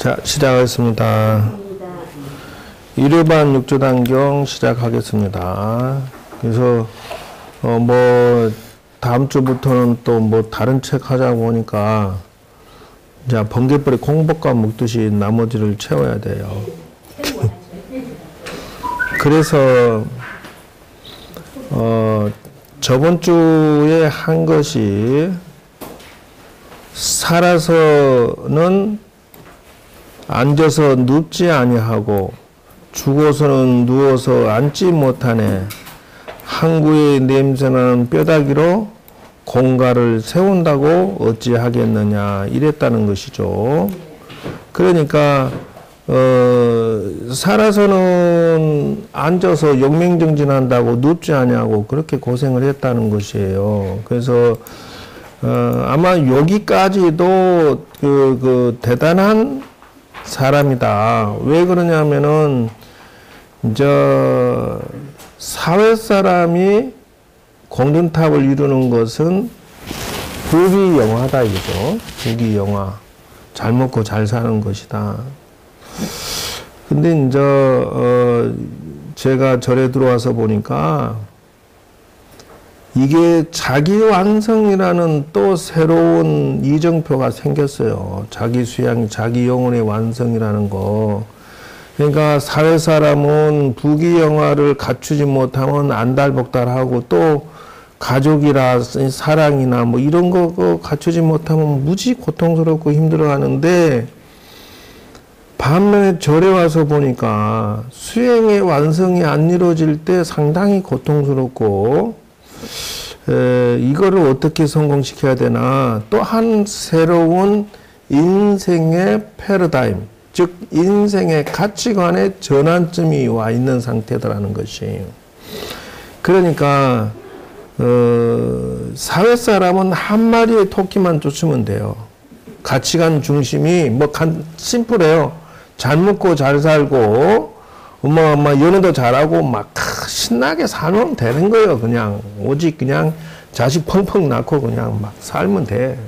자, 시작하겠습니다. 일요반 육조단경 시작하겠습니다. 그래서 뭐 다음 주부터는 또 뭐 다른 책 하자고 하니까 자, 번개불에 콩볶아 먹듯이 나머지를 채워야 돼요. 그래서 저번 주에 한 것이 살아서는 앉아서 눕지 아니하고 죽어서는 누워서 앉지 못하네. 항구의 냄새나는 뼈다귀로 공가를 세운다고 어찌하겠느냐 이랬다는 것이죠. 그러니까 살아서는 앉아서 용맹정진한다고 눕지 아니하고 그렇게 고생을 했다는 것이에요. 그래서 아마 여기까지도 그 대단한 사람이다. 왜 그러냐면은 사회 사람이 공든탑을 이루는 것은 부귀영화다 이거죠. 부귀영화. 잘 먹고 잘 사는 것이다. 근데 제가 절에 들어와서 보니까 이게 자기 완성이라는 또 새로운 이정표가 생겼어요. 자기 수양, 자기 영혼의 완성이라는 거. 그러니까 사회 사람은 부귀영화를 갖추지 못하면 안달복달하고 또 가족이라 사랑이나 뭐 이런 거 갖추지 못하면 무지 고통스럽고 힘들어하는데 반면에 절에 와서 보니까 수행의 완성이 안 이루어질 때 상당히 고통스럽고 이거를 어떻게 성공시켜야 되나 또 한 새로운 인생의 패러다임 즉 인생의 가치관의 전환점이 와 있는 상태더라는 것이에요. 그러니까 사회 사람은 한 마리의 토끼만 쫓으면 돼요. 가치관 중심이 뭐 심플해요. 잘 먹고 잘 살고 연애도 잘하고 막 신나게 살면 되는 거예요. 그냥 오직 그냥 자식 펑펑 낳고 그냥 막 살면 돼.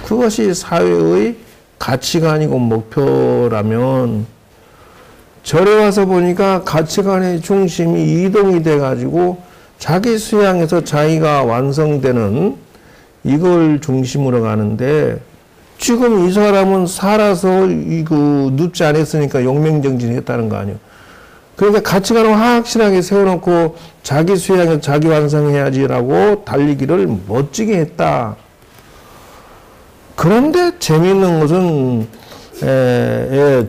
그것이 사회의 가치관이고 목표라면 절에 와서 보니까 가치관의 중심이 이동이 돼 가지고 자기 수양에서 자기가 완성되는 이걸 중심으로 가는데 지금 이 사람은 살아서 눕지 않았으니까 용맹정진했다는 거 아니에요. 그러니까 가치관을 확실하게 세워놓고 자기 수양에 자기 완성해야지라고 달리기를 멋지게 했다. 그런데 재미있는 것은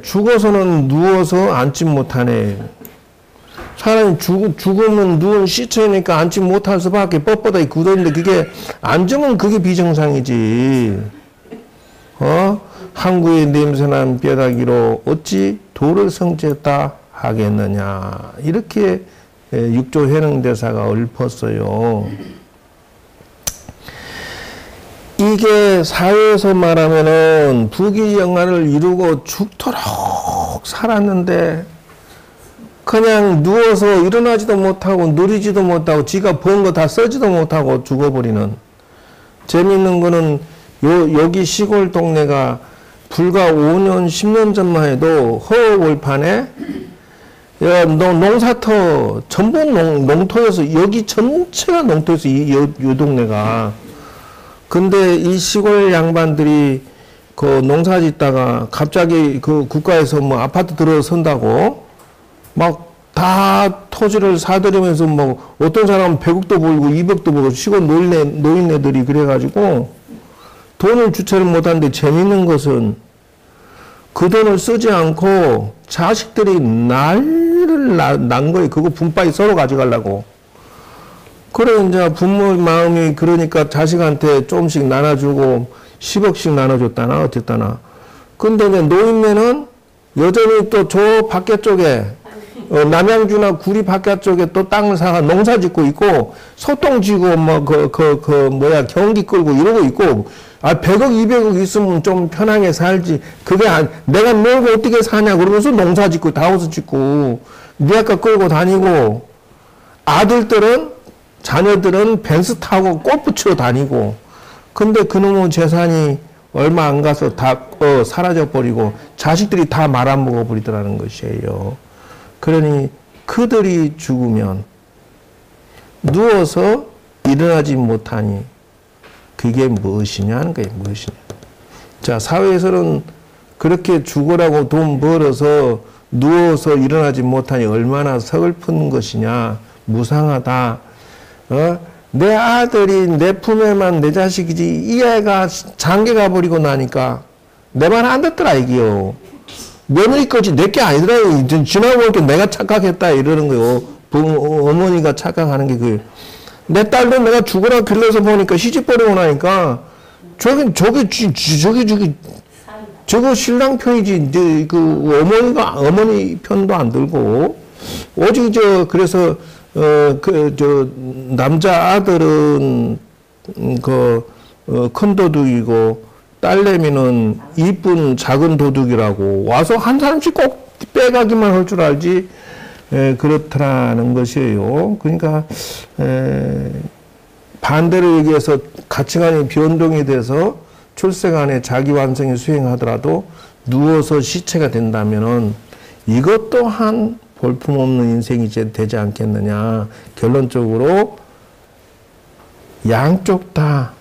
죽어서는 누워서 앉지 못하네. 사람이 죽으면 누운 시체니까 앉지 못할 수밖에 뻣뻣하게 굳었는데 그게 앉으면 그게 비정상이지. 항구의 냄새난 뼈다귀로 어찌 도를 성취했다 하겠느냐. 이렇게 육조 회능대사가 읊었어요. 이게 사회에서 말하면은 부귀영화를 이루고 죽도록 살았는데 그냥 누워서 일어나지도 못하고 누리지도 못하고 지가 번 거 다 쓰지도 못하고 죽어버리는. 재밌는 거는 여기 시골 동네가 불과 5년 10년 전만 해도 허허벌판에 농사터 전부 농토에서 여기 전체가 농토에서 이 동네가. 근데 이 시골 양반들이 그 농사 짓다가 갑자기 그 국가에서 뭐 아파트 들어선다고 막 다 토지를 사들이면서 뭐 어떤 사람은 100억도 벌고 200억도 벌고 시골 노인네들이 그래가지고 돈을 주체를 못하는데 재밌는 것은 그 돈을 쓰지 않고 자식들이 난리를 난 거예요. 그거 분바이 서로 가져가려고. 그래, 이제 부모의 마음이 그러니까 자식한테 조금씩 나눠주고 10억씩 나눠줬다나 어쨌다나. 근데 이제 노인네는 여전히 또 저 밖에 쪽에 남양주나 구리 밖에 쪽에 또 땅을 사가 농사 짓고 있고 소똥 지고 뭐 경기 끌고 이러고 있고 100억 200억 있으면 좀 편하게 살지. 그게 내가 놀고 어떻게 사냐 그러면서 농사 짓고 다우스 짓고 리아카 끌고 다니고 자녀들은 벤츠 타고 골프 치러 다니고 근데 그놈의 재산이 얼마 안 가서 다 사라져 버리고 자식들이 다 말아먹어 버리더라는 것이에요. 그러니 그들이 죽으면 누워서 일어나지 못하니 그게 무엇이냐 하는 거예요. 무엇이냐. 자, 사회에서는 그렇게 죽으라고 돈 벌어서 누워서 일어나지 못하니 얼마나 서글픈 것이냐. 무상하다. 내 아들이 내 품에만 내 자식이지 이 애가 장계 가버리고 나니까 내 말 안 듣더라 이게요. 며느리 거지 내 게 아니더라. 지나고 보니까 내가 착각했다 이러는 거요. 어머니가 착각하는 게 그거예요. 내 딸도 내가 죽으라 길러서 보니까 시집 버리고 나니까 저거 신랑 편이지 그 어머니 편도 안 들고 오직 그래서 남자 아들은 큰 도둑이고 딸내미는 이쁜 작은 도둑이라고 와서 한 사람씩 꼭 빼가기만 할 줄 알지. 그렇더라는 것이에요. 그러니까 반대로 얘기해서 가치관이 변동이 돼서 출생안에 자기 완성이 수행하더라도 누워서 시체가 된다면은 이것 또한 볼품없는 인생이 되지 않겠느냐. 결론적으로 양쪽 다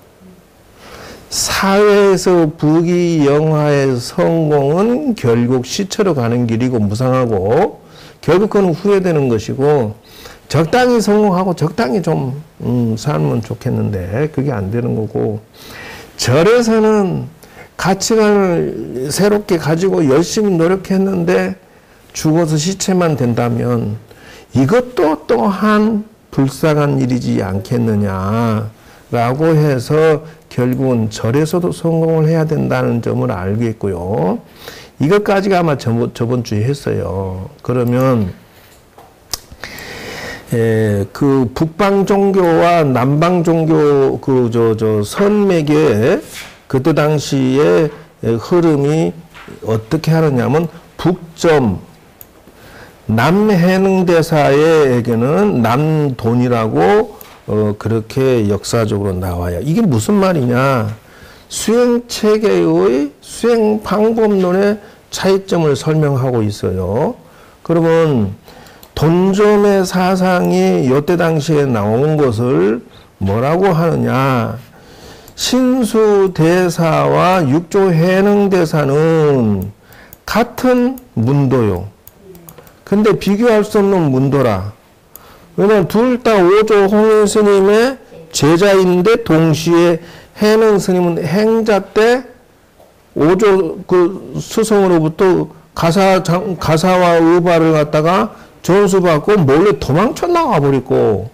사회에서 부귀영화의 성공은 결국 시체로 가는 길이고 무상하고 결국 그건 후회되는 것이고 적당히 성공하고 적당히 좀 살면 좋겠는데 그게 안 되는 거고 절에서는 가치관을 새롭게 가지고 열심히 노력했는데 죽어서 시체만 된다면 이것도 또한 불쌍한 일이지 않겠느냐라고 해서 결국은 절에서도 성공을 해야 된다는 점을 알겠고요. 이것까지가 아마 저번 주에 했어요. 그러면 그 북방 종교와 남방 종교 선맥의 그때 당시에 흐름이 어떻게 하느냐면 북점 남해능대사에게는 남돈이라고 그렇게 역사적으로 나와요. 이게 무슨 말이냐? 수행체계의 수행 방법론의 차이점을 설명하고 있어요. 그러면 돈점의 사상이 이때 당시에 나온 것을 뭐라고 하느냐? 신수대사와 육조해능대사는 같은 문도요. 근데 비교할 수 없는 문도라. 왜냐면 둘 다 오조 홍인 스님의 제자인데 동시에 해능 스님은 행자 때 오조 스승으로부터 가사와 의발을 갖다가 전수받고 몰래 도망쳐 나가버리고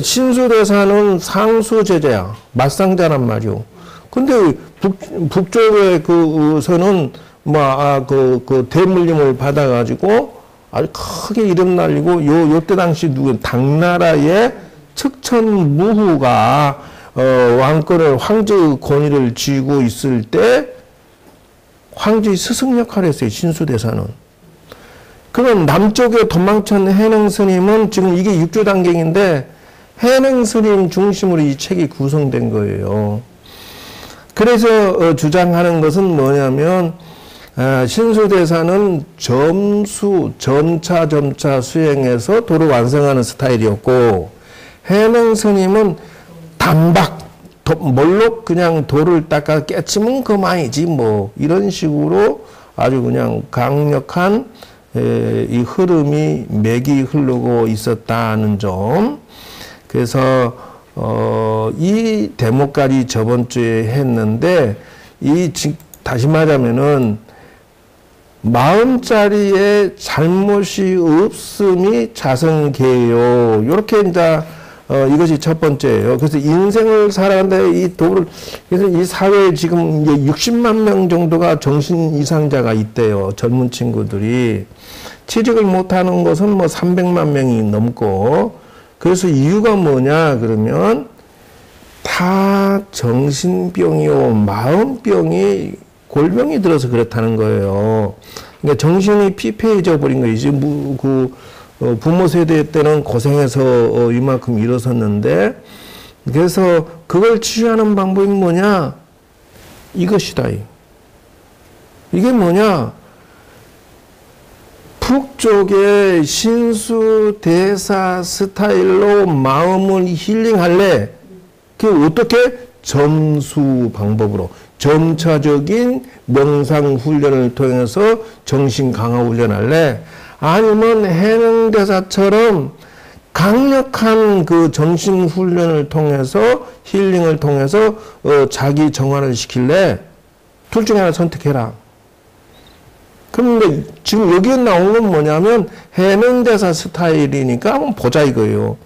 신수대사는 상수제자야. 맞상자란 말이오. 근데 북쪽의 그서는 대물림을 받아가지고 아주 크게 이름 날리고 요때 당시 당나라의 측천무후가 왕권을 황제 권위를 쥐고 있을 때 황제의 스승 역할을 했어요. 신수대사는. 그럼 남쪽에 도망친 해능 스님은 지금 이게 육조단경인데 해능 스님 중심으로 이 책이 구성된 거예요. 그래서 주장하는 것은 뭐냐면 신수대사는 점차 수행해서 도를 완성하는 스타일이었고 해능 스님은 단박 뭘로 그냥 돌을 닦아 깨치면 그만이지 뭐 이런 식으로 아주 그냥 강력한 이 흐름이 맥이 흐르고 있었다는 점. 그래서 이 대목까지 저번 주에 했는데 다시 말하면은 40짜리의 잘못이 없음이 자성계요. 이렇게 이제 이것이 첫 번째예요. 그래서 인생을 살아가는데 이 도를 그래서 이 사회에 지금 이제 60만 명 정도가 정신 이상자가 있대요. 젊은 친구들이 취직을 못하는 것은 뭐 300만 명이 넘고 그래서 이유가 뭐냐 그러면 다 정신병이요 마음병이 골병이 들어서 그렇다는 거예요. 그러니까 정신이 피폐해져 버린 거지. 부모 세대 때는 고생해서 이만큼 일어섰는데 그래서 그걸 치유하는 방법이 뭐냐? 이것이다. 이게 뭐냐? 북쪽의 신수대사 스타일로 마음을 힐링할래? 그게 어떻게? 점수 방법으로. 점차적인 명상 훈련을 통해서 정신 강화 훈련할래? 아니면 해명대사처럼 강력한 그 정신 훈련을 통해서 힐링을 통해서 자기 정화를 시킬래? 둘 중에 하나 선택해라. 그런데 지금 여기에 나온 건 뭐냐면 해명대사 스타일이니까 한번 보자 이거예요.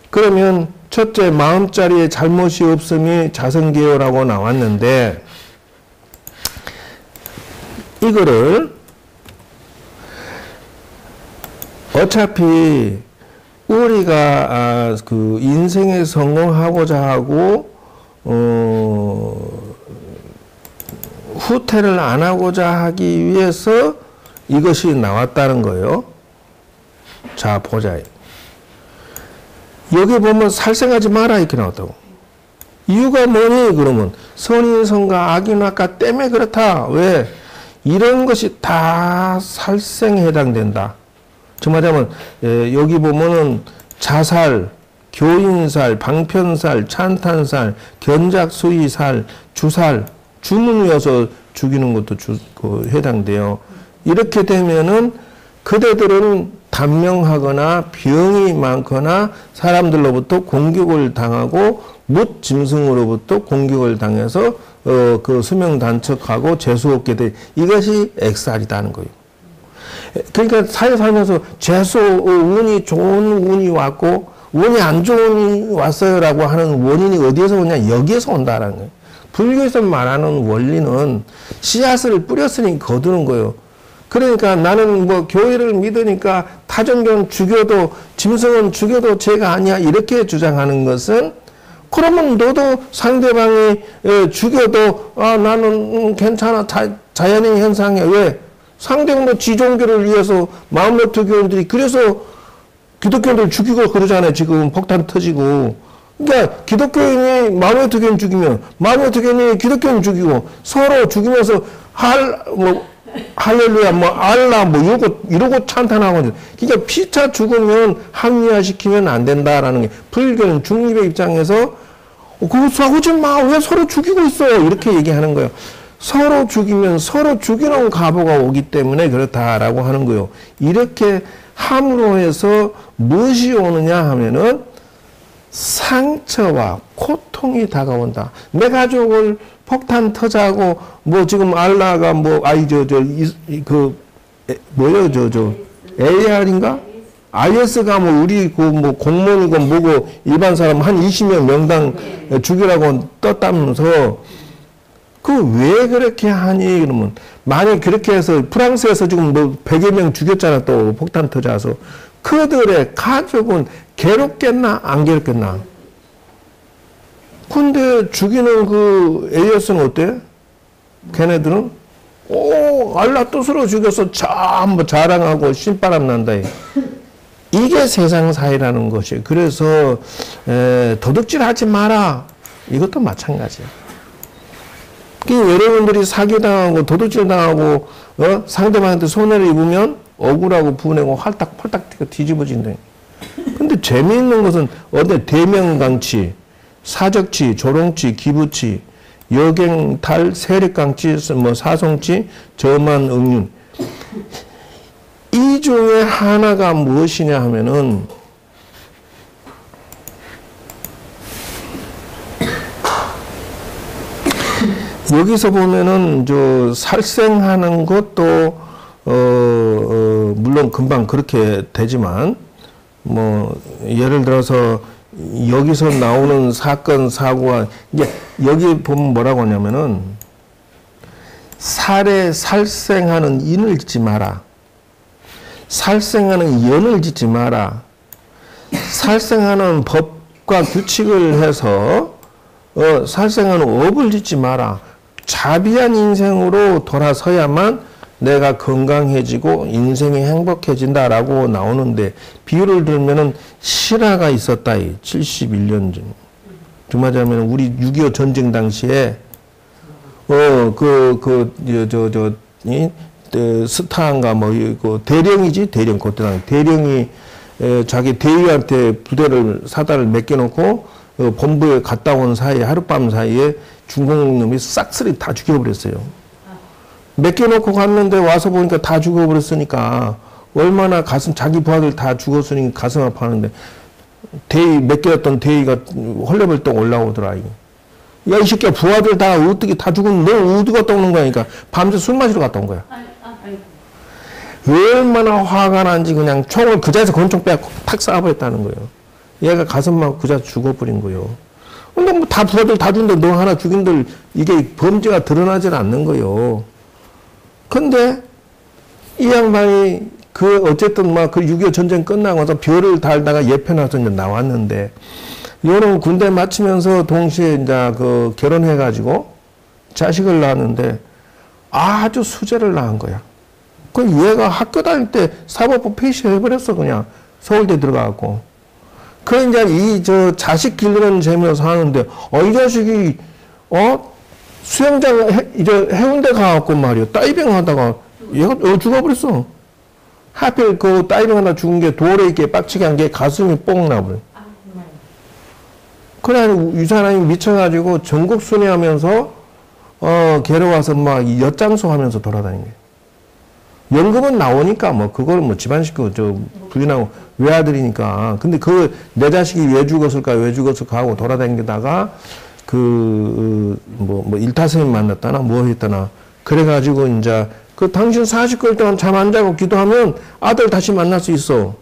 그러면 첫째, 마음자리에 잘못이 없음이 자성계요라고 나왔는데 이거를 어차피 우리가 그 인생에 성공하고자 하고 후퇴를 안 하고자 하기 위해서 이것이 나왔다는 거예요. 자, 보자. 여기 보면 살생하지 마라 이렇게 나왔다고. 이유가 뭐니? 그러면 선인선과 악인악과 때문에 그렇다. 왜? 이런 것이 다 살생에 해당된다. 정말하면 여기 보면은 자살, 교인살, 방편살, 찬탄살, 견작수의살, 주살, 주문이어서 죽이는 것도 해당돼요. 이렇게 되면은 그대들은 단명하거나 병이 많거나 사람들로부터 공격을 당하고 못 짐승으로부터 공격을 당해서 그 수명 단축하고 재수없게 돼. 이것이 액살이라는 거예요. 그러니까 사회 살면서 재수 운이 좋은 운이 왔고 운이 안 좋은 운이 왔어요라고 하는 원인이 어디에서 오냐? 여기에서 온다라는 거예요. 불교에서 말하는 원리는 씨앗을 뿌렸으니 거두는 거예요. 그러니까 나는 뭐 교회를 믿으니까 타전교는 죽여도 짐승은 죽여도 죄가 아니야 이렇게 주장하는 것은 그러면 너도 상대방이 죽여도 나는 괜찮아 자연의 현상이야. 왜? 상대방도 지종교를 위해서 마음노트 교인들이 그래서 기독교인들 죽이고 그러잖아요. 지금 폭탄 터지고. 그러니까 기독교인이 마음노트 교인 죽이면 마음노트 교인이 기독교인 죽이고 서로 죽이면서 할렐루야, 알라, 이러고 찬탄하거든. 그러니까 피차 죽으면 합리화시키면 안 된다라는 게, 불교는 중립의 입장에서, 그거 싸우지 마. 왜 서로 죽이고 있어? 이렇게 얘기하는 거예요. 서로 죽이면 서로 죽이는 가보가 오기 때문에 그렇다라고 하는 거예요. 이렇게 함으로 해서 무엇이 오느냐 하면은 상처와 고통이 다가온다. 내 가족을 폭탄 터자고 지금 알라가 AR인가? IS가 우리 공무원이고 뭐고 일반 사람 한 20명 명당 죽이라고 떴다면서 왜 그렇게 하니? 그러면 만약 그렇게 해서 프랑스에서 지금 100여 명 죽였잖아. 또 폭탄 터져서 그들의 가족은 괴롭겠나 안 괴롭겠나? 근데 죽이는 그 AS는 어때? 걔네들은 알라 뜻으로 죽여서 전부 자랑하고 신바람 난다. 이게 세상 사회라는 것이에요. 그래서 도둑질하지 마라. 이것도 마찬가지야. 여러분들이 사기당하고 도둑질당하고 상대방한테 손해를 입으면 억울하고 분해고 헐딱펄딱 뒤집어진다. 근데 재미있는 것은 대명강치, 사적치, 조롱치, 기부치, 여갱탈, 세력강치, 사송치, 저만응윤. 이 중에 하나가 무엇이냐 하면은 여기서 보면은 살생하는 것도 물론 금방 그렇게 되지만 예를 들어서 여기서 나오는 사건 사고가 이제 여기 보면 뭐라고 하냐면은 살생하는 인을 짓지 마라. 살생하는 연을 짓지 마라. 살생하는 법과 규칙을 해서 살생하는 업을 짓지 마라. 자비한 인생으로 돌아서야만 내가 건강해지고 인생이 행복해진다라고 나오는데 비유를 들면은 실화가 있었다. 71년 전. 말하자면 우리 6.25 전쟁 당시에 스타인가 뭐, 그 대령이지, 대령, 그때 당시 대령이 자기 대위한테 부대를 사다를 맡겨놓고 본부에 갔다 온 사이에 하룻밤 사이에 중국 놈이 싹쓸이 다 죽여버렸어요. 맡겨놓고 갔는데 와서 보니까 다 죽어버렸으니까 얼마나 자기 부하들 다 죽었으니 가슴 아파하는데 맡겨놨던 대위가 헐레벌떡 올라오더라. 야, 이 새끼야, 부하들 다 어떻게 다 죽은, 너 어디 갔다 오는 거니까 밤새 술 마시러 갔다 온 거야. 얼마나 화가 난지 그냥 총을 그 자리에서 권총 빼고 탁 쏴버렸다는 거예요. 얘가 가슴 막 그 자리에서 죽어버린 거예요. 근데 뭐 다 부하들 다 죽는데 너 하나 죽인들 이게 범죄가 드러나질 않는 거예요. 근데 이 양반이 어쨌든 막 그 6.25 전쟁 끝나고 나서 별을 달다가 예편 와서 이제 나왔는데 요런 군대 마치면서 동시에 이제 결혼해가지고 자식을 낳았는데 아주 수재를 낳은 거야. 그 얘가 학교 다닐 때 사법부 폐시해버렸어, 그냥. 서울대 들어가갖고. 그 이제 자식 기르는 재미로 사는데, 이 자식이, 수영장, 해운대 가갖고 말이야. 다이빙 하다가 얘가 죽어버렸어. 하필 그 다이빙 하다 죽은 게 돌에 이렇게 빡치게 한 게 가슴이 뽕 나버려. 그래, 이 사람이 미쳐가지고 전국 순회하면서, 괴로워서 막 엿장수 하면서 돌아다닌 거야. 연금은 나오니까 뭐 그걸 뭐 집안 식구 부인하고 외아들이니까. 근데 내 자식이 왜 죽었을까 하고 돌아다니다가 일타스님 만났다나 뭐 했다나 그래가지고 이제 당신 40개월 동안 잠 안 자고 기도하면 아들 다시 만날 수 있어.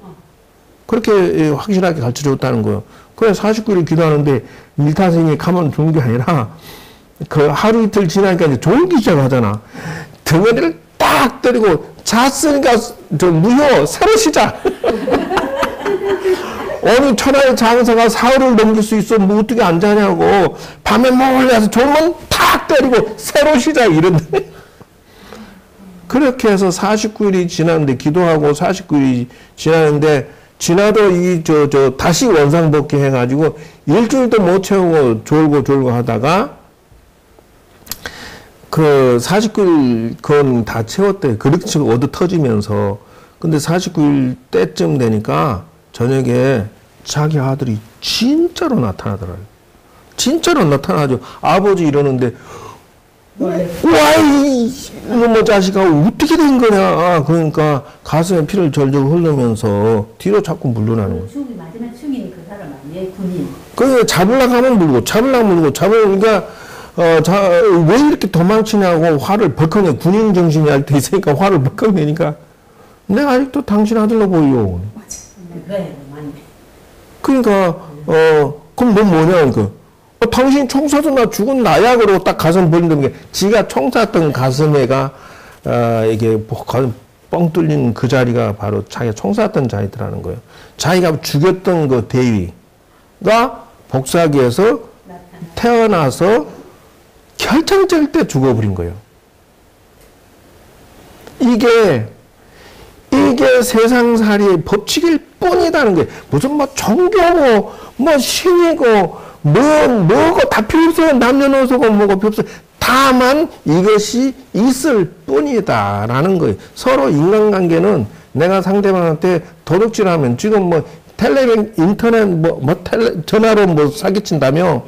그렇게 확실하게 가르쳐 줬다는 거예요. 그래 49일 기도하는데 일타스님이 가만 두는 게 아니라 하루 이틀 지나니까 이제 졸기 시작하잖아. 덩어리를 딱 때리고 잤으니까 무효 새로 시작. 어느 천하의 장사가 사흘을 넘길 수 있어 뭐 어떻게 안 자냐고. 밤에 몰래 와서 졸면 탁 때리고 새로 시작 이런데. 그렇게 해서 49일이 지났는데 기도하고 49일이 지났는데 지나도 다시 원상복귀 해가지고 일주일도 못 채우고 졸고 하다가 49일 건 다 채웠대. 그렇게 얻어 터지면서. 근데 49일 때쯤 되니까 저녁에 자기 아들이 진짜로 나타나더라고요. 진짜로 나타나죠. 아버지 이러는데, 와이, 이놈의 자식아, 어떻게 된 거냐. 그러니까 가슴에 피를 절절 흘리면서 뒤로 자꾸 물러나는 거예요. 마지막 충인 그 사람 아니에요? 군인. 잡으려고 하면 물고, 그러니까, 왜 이렇게 도망치냐고 화를 벌컥 내. 군인 정신이 할 때 있으니까 화를 벌컥 내니까 내가 아직도 당신 아들로 보여. 그러니까, 그럼 넌 뭐냐, 그러니까. 당신 총 쏴서 죽은 나야. 그러고 딱 가슴 벌리는 게 지가 총 쐈던 가슴에가, 이게 뻥 뚫린 그 자리가 바로 자기가 총 쐈던 자리더라는 거예요. 자기가 죽였던 그 대위가 복사기에서 태어나서 결정적 때 죽어버린 거예요. 이게 세상살이의 법칙일 뿐이다는 게 무슨 뭐 종교고 뭐 신이고 뭐고 다 필요 없어요. 남녀노소고 뭐고 필요 없어요. 다만 이것이 있을 뿐이다라는 거예요. 서로 인간관계는 내가 상대방한테 도둑질하면 지금 뭐 인터넷 전화로 뭐 사기친다며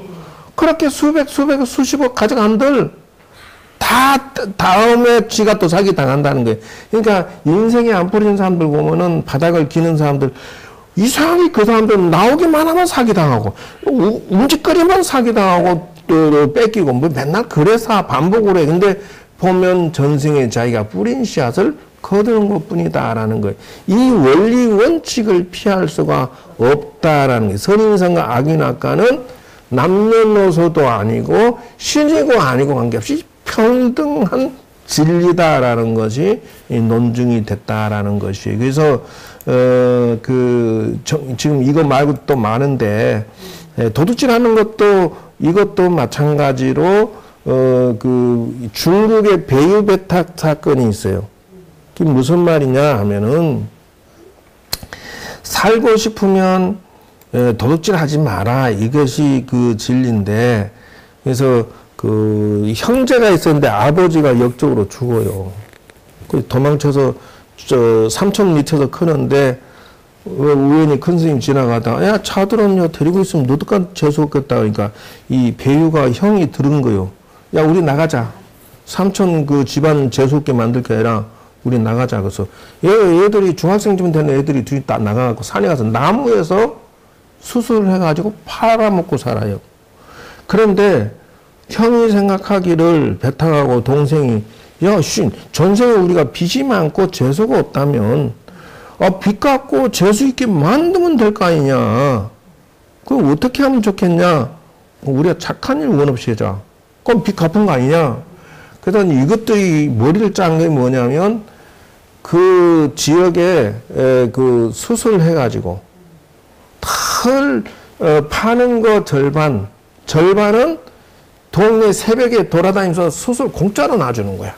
그렇게 수십억 가져간들 다 다음에 지가 또 사기 당한다는 거예요. 그러니까 인생에 안 뿌린 사람들 보면은 바닥을 기는 사람들 이상하게 그 사람들 나오기만 하면 사기 당하고 움직거리면 사기 당하고 또 뺏기고 뭐 맨날 그래서 반복을 해. 근데 보면 전생에 자기가 뿌린 씨앗을 거두는 것뿐이다라는 거예요. 이 원리 원칙을 피할 수가 없다라는 거예요. 선인상과 악인악과는 남녀노소도 아니고 신이고 아니고 관계없이 평등한 진리다라는 것이 논증이 됐다라는 것이. 그래서 지금 이거 말고 또 많은데 도둑질하는 것도 이것도 마찬가지로 중국의 배유배탁 사건이 있어요. 그게 무슨 말이냐 하면은 살고 싶으면 도둑질 하지 마라. 이것이 그 진리인데, 그래서 그 형제가 있었는데 아버지가 역적으로 죽어요. 그 도망쳐서 저 삼촌 밑에서 크는데 우연히 큰 스님 지나가다가 야 차들은요 데리고 있으면 너도까지 재수없겠다. 그러니까 이 배유가 형이 들은 거요. 야 우리 나가자. 삼촌 그 집안 재수없게 만들 게 아니라 우리 나가자. 그래서 얘들이 중학생쯤 되는 애들이 둘이 딱 나가갖고 산에 가서 나무에서 수술을 해가지고 팔아먹고 살아요. 그런데 형이 생각하기를 배탕하고 동생이 야, 전생에 우리가 빚이 많고 재수가 없다면 빚 갚고 재수 있게 만들면 될 거 아니냐. 그럼 어떻게 하면 좋겠냐. 우리가 착한 일 원 없이 하자. 그럼 빚 갚은 거 아니냐. 그래서 이것들이 머리를 짠 게 뭐냐면 그 지역에 그 수술해가지고 털 파는 거 절반은 동네 새벽에 돌아다니면서 수술 공짜로 놔주는 거야.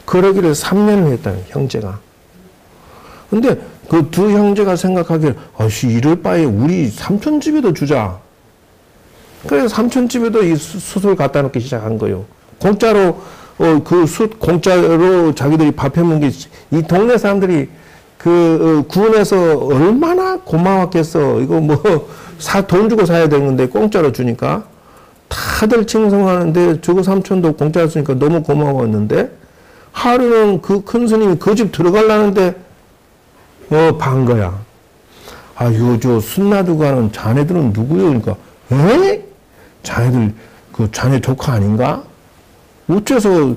그러기를 3년을 했다, 형제가. 근데 그 두 형제가 생각하기를, 이럴 바에 우리 삼촌 집에도 주자. 그래서 삼촌 집에도 이 수술 갖다 놓기 시작한 거예요. 공짜로, 공짜로 자기들이 밥 해먹은 게, 이 동네 사람들이 구원해서 얼마나 고마웠겠어. 이거 돈 주고 사야 되는데 공짜로 주니까. 다들 칭송하는데 저거 삼촌도 공짜로 쓰니까 너무 고마웠는데 하루는 그 큰 스님이 그 집 들어가려는데 반 거야. 저 순나두 가는 자네들은 누구요? 그러니까 자네들 그 자네 조카 아닌가? 어째서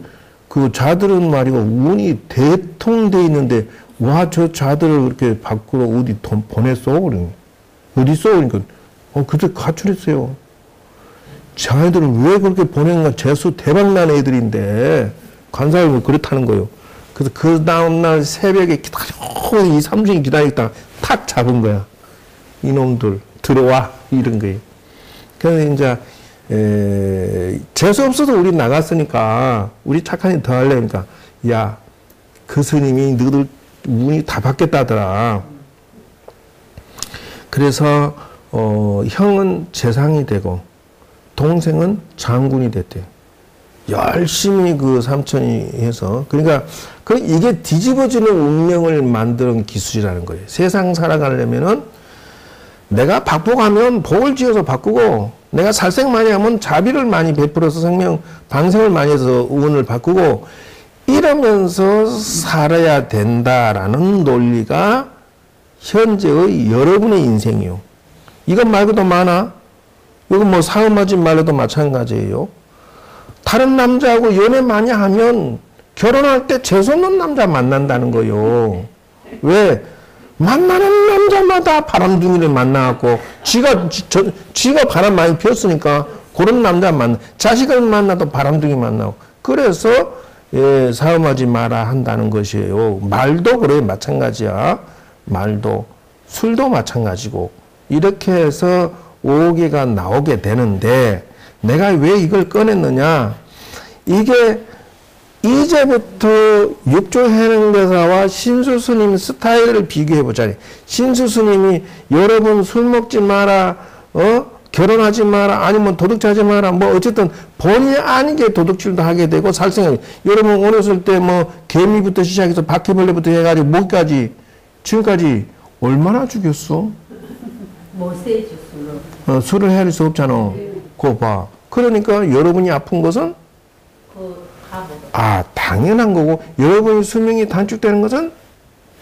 그 자들은 말이고 운이 대통돼 있는데 와 저 자들을 그렇게 밖으로 어디 돈 보냈어? 그러니 어디 있어? 그러니까 그때 가출했어요. 자네들은 왜 그렇게 보낸가? 재수 대박난 애들인데 관사를 그렇다는 거예요. 그래서 그 다음날 새벽에 이 삼촌이 기다리다가 탁 잡은 거야. 이놈들 들어와 이런 거예요. 그래서 이제 재수 없어서 우리 나갔으니까 우리 착한 일 더 하려니까 야 그 스님이 너희들 운이 다 받겠다더라. 그래서 형은 재상이 되고 동생은 장군이 됐대요. 열심히 그 삼촌이 해서. 그러니까 이게 뒤집어지는 운명을 만드는 기술이라는 거예요. 세상 살아가려면은 내가 박복하면 복을 지어서 바꾸고 내가 살생 많이 하면 자비를 많이 베풀어서 방생을 많이 해서 운을 바꾸고 이러면서 살아야 된다라는 논리가 현재의 여러분의 인생이요. 이것 말고도 많아. 이건 사음하지 말래도 마찬가지예요. 다른 남자하고 연애 많이 하면 결혼할 때 재수없는 남자 만난다는 거요. 왜? 만나는 남자마다 바람둥이를 만나갖고 지가 바람 많이 피웠으니까 그런 남자 자식을 만나도 바람둥이 만나고 그래서 사음하지 마라 한다는 것이에요. 말도 그래 마찬가지야. 말도 술도 마찬가지고 이렇게 해서 오개가 나오게 되는데 내가 왜 이걸 꺼냈느냐. 이게 이제부터 육조해능대사와 신수스님 스타일을 비교해보자. 신수스님이 여러분 술 먹지 마라, 결혼하지 마라, 아니면 도둑질하지 마라, 어쨌든 본의 아니게 도둑질도 하게 되고 살생하게. 여러분 어렸을 때 개미부터 시작해서 바퀴벌레부터 해가지고 모기까지 지금까지 얼마나 죽였어? 세죠 술로. 술을 헤아릴 수 없잖아. 그거 봐. 그러니까 여러분이 아픈 것은 당연한 거고 여러분이 수명이 단축되는 것은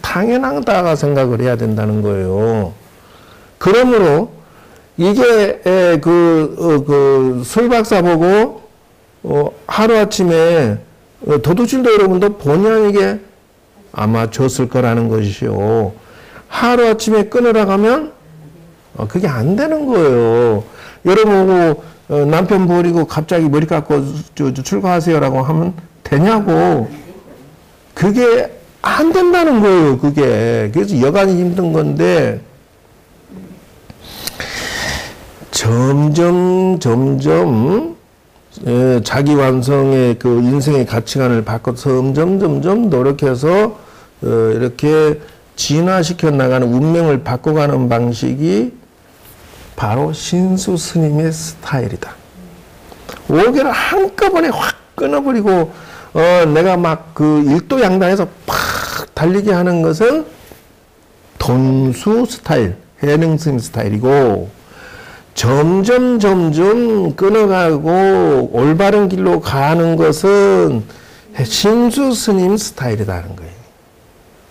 당연하다가 생각을 해야 된다는 거예요. 그러므로 이게 술 박사 보고 하루아침에 도둑질도 여러분도 본의 아니게 아마 졌을 거라는 것이요. 하루아침에 끊으라고 하면 그게 안 되는 거예요. 여러분 남편 버리고 갑자기 머리 깎고 출가하세요라고 하면 되냐고. 그게 안 된다는 거예요. 그게. 그래서 여간이 힘든 건데 점점 자기 완성의 그 인생의 가치관을 바꿔서 점점 노력해서 이렇게 진화시켜 나가는 운명을 바꿔가는 방식이 바로 신수 스님의 스타일이다. 5개를 한꺼번에 확 끊어버리고 내가 막 그 일도양단해서 팍 달리게 하는 것은 돈수 스타일, 해능스님 스타일이고, 점점 끊어가고 올바른 길로 가는 것은 신수 스님 스타일이라는 거예요.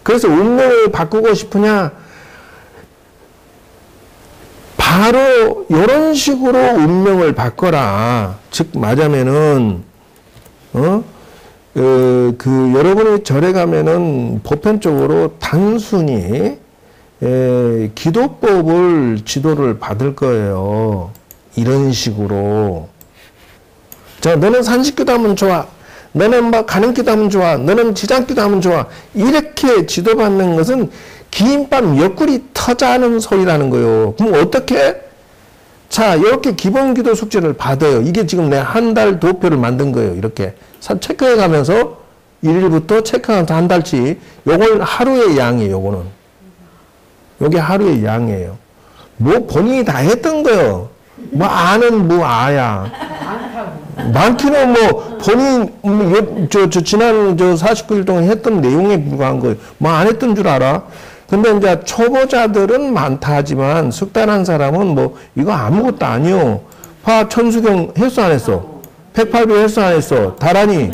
그래서 운명을 바꾸고 싶으냐? 바로 이런 식으로 운명을 바꿔라. 즉 말하면은 여러분이 절에 가면은 보편적으로 단순히 기도법을 지도를 받을 거예요. 이런 식으로. 자, 너는 산식기도 하면 좋아. 너는 막 가는기도 하면 좋아. 너는 지장기도 하면 좋아. 이렇게 지도받는 것은 김밥 옆구리 터자는 소리라는 거예요. 그럼 어떻게? 자, 이렇게 기본 기도 숙제를 받아요. 이게 지금 내 한 달 도표를 만든 거예요. 이렇게 체크해 가면서 1일부터 체크하면서 한 달치. 요걸 하루의 양이에요. 요거는. 요게 하루의 양이에요. 뭐 본인이 다 했던 거예요. 뭐 아는 뭐 아야. 많기는 뭐 본인 지난 49일 동안 했던 내용에 불과한 거예요. 뭐 안 했던 줄 알아? 근데 이제 초보자들은 많다 하지만 숙달한 사람은 뭐 이거 아무것도 아니요. 천수경 했어 안 했어? 108배 했어 안 했어? 다란이,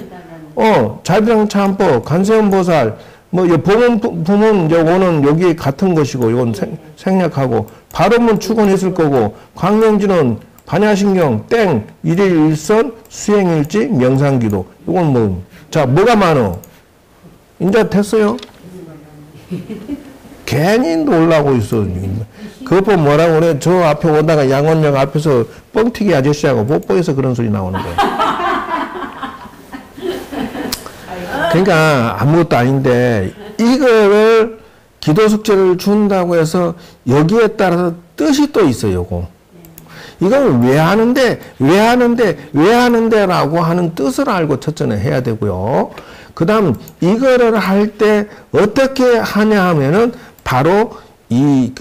자비랑참법, 간세음보살, 뭐 부문 요거는 여기 같은 것이고 이건 생략하고, 발음은 축원했을 거고, 광명지는 반야신경 땡 일일일선 수행일지 명상기도 이건 뭐, 자 뭐가 많어? 이제 됐어요? 괜히 놀라고 있어. 그거 뭐라고 그래? 저 앞에 오다가 양원역 앞에서 뻥튀기 아저씨하고 뽀뽀해서 그런 소리 나오는 거야. 그러니까 아무것도 아닌데 이거를 기도 숙제를 준다고 해서 여기에 따라서 뜻이 또 있어요. 요거. 이걸 왜 하는데 라고 하는 뜻을 알고 첫째는 해야 되고요. 그 다음 이거를 할 때 어떻게 하냐 하면은 바로 이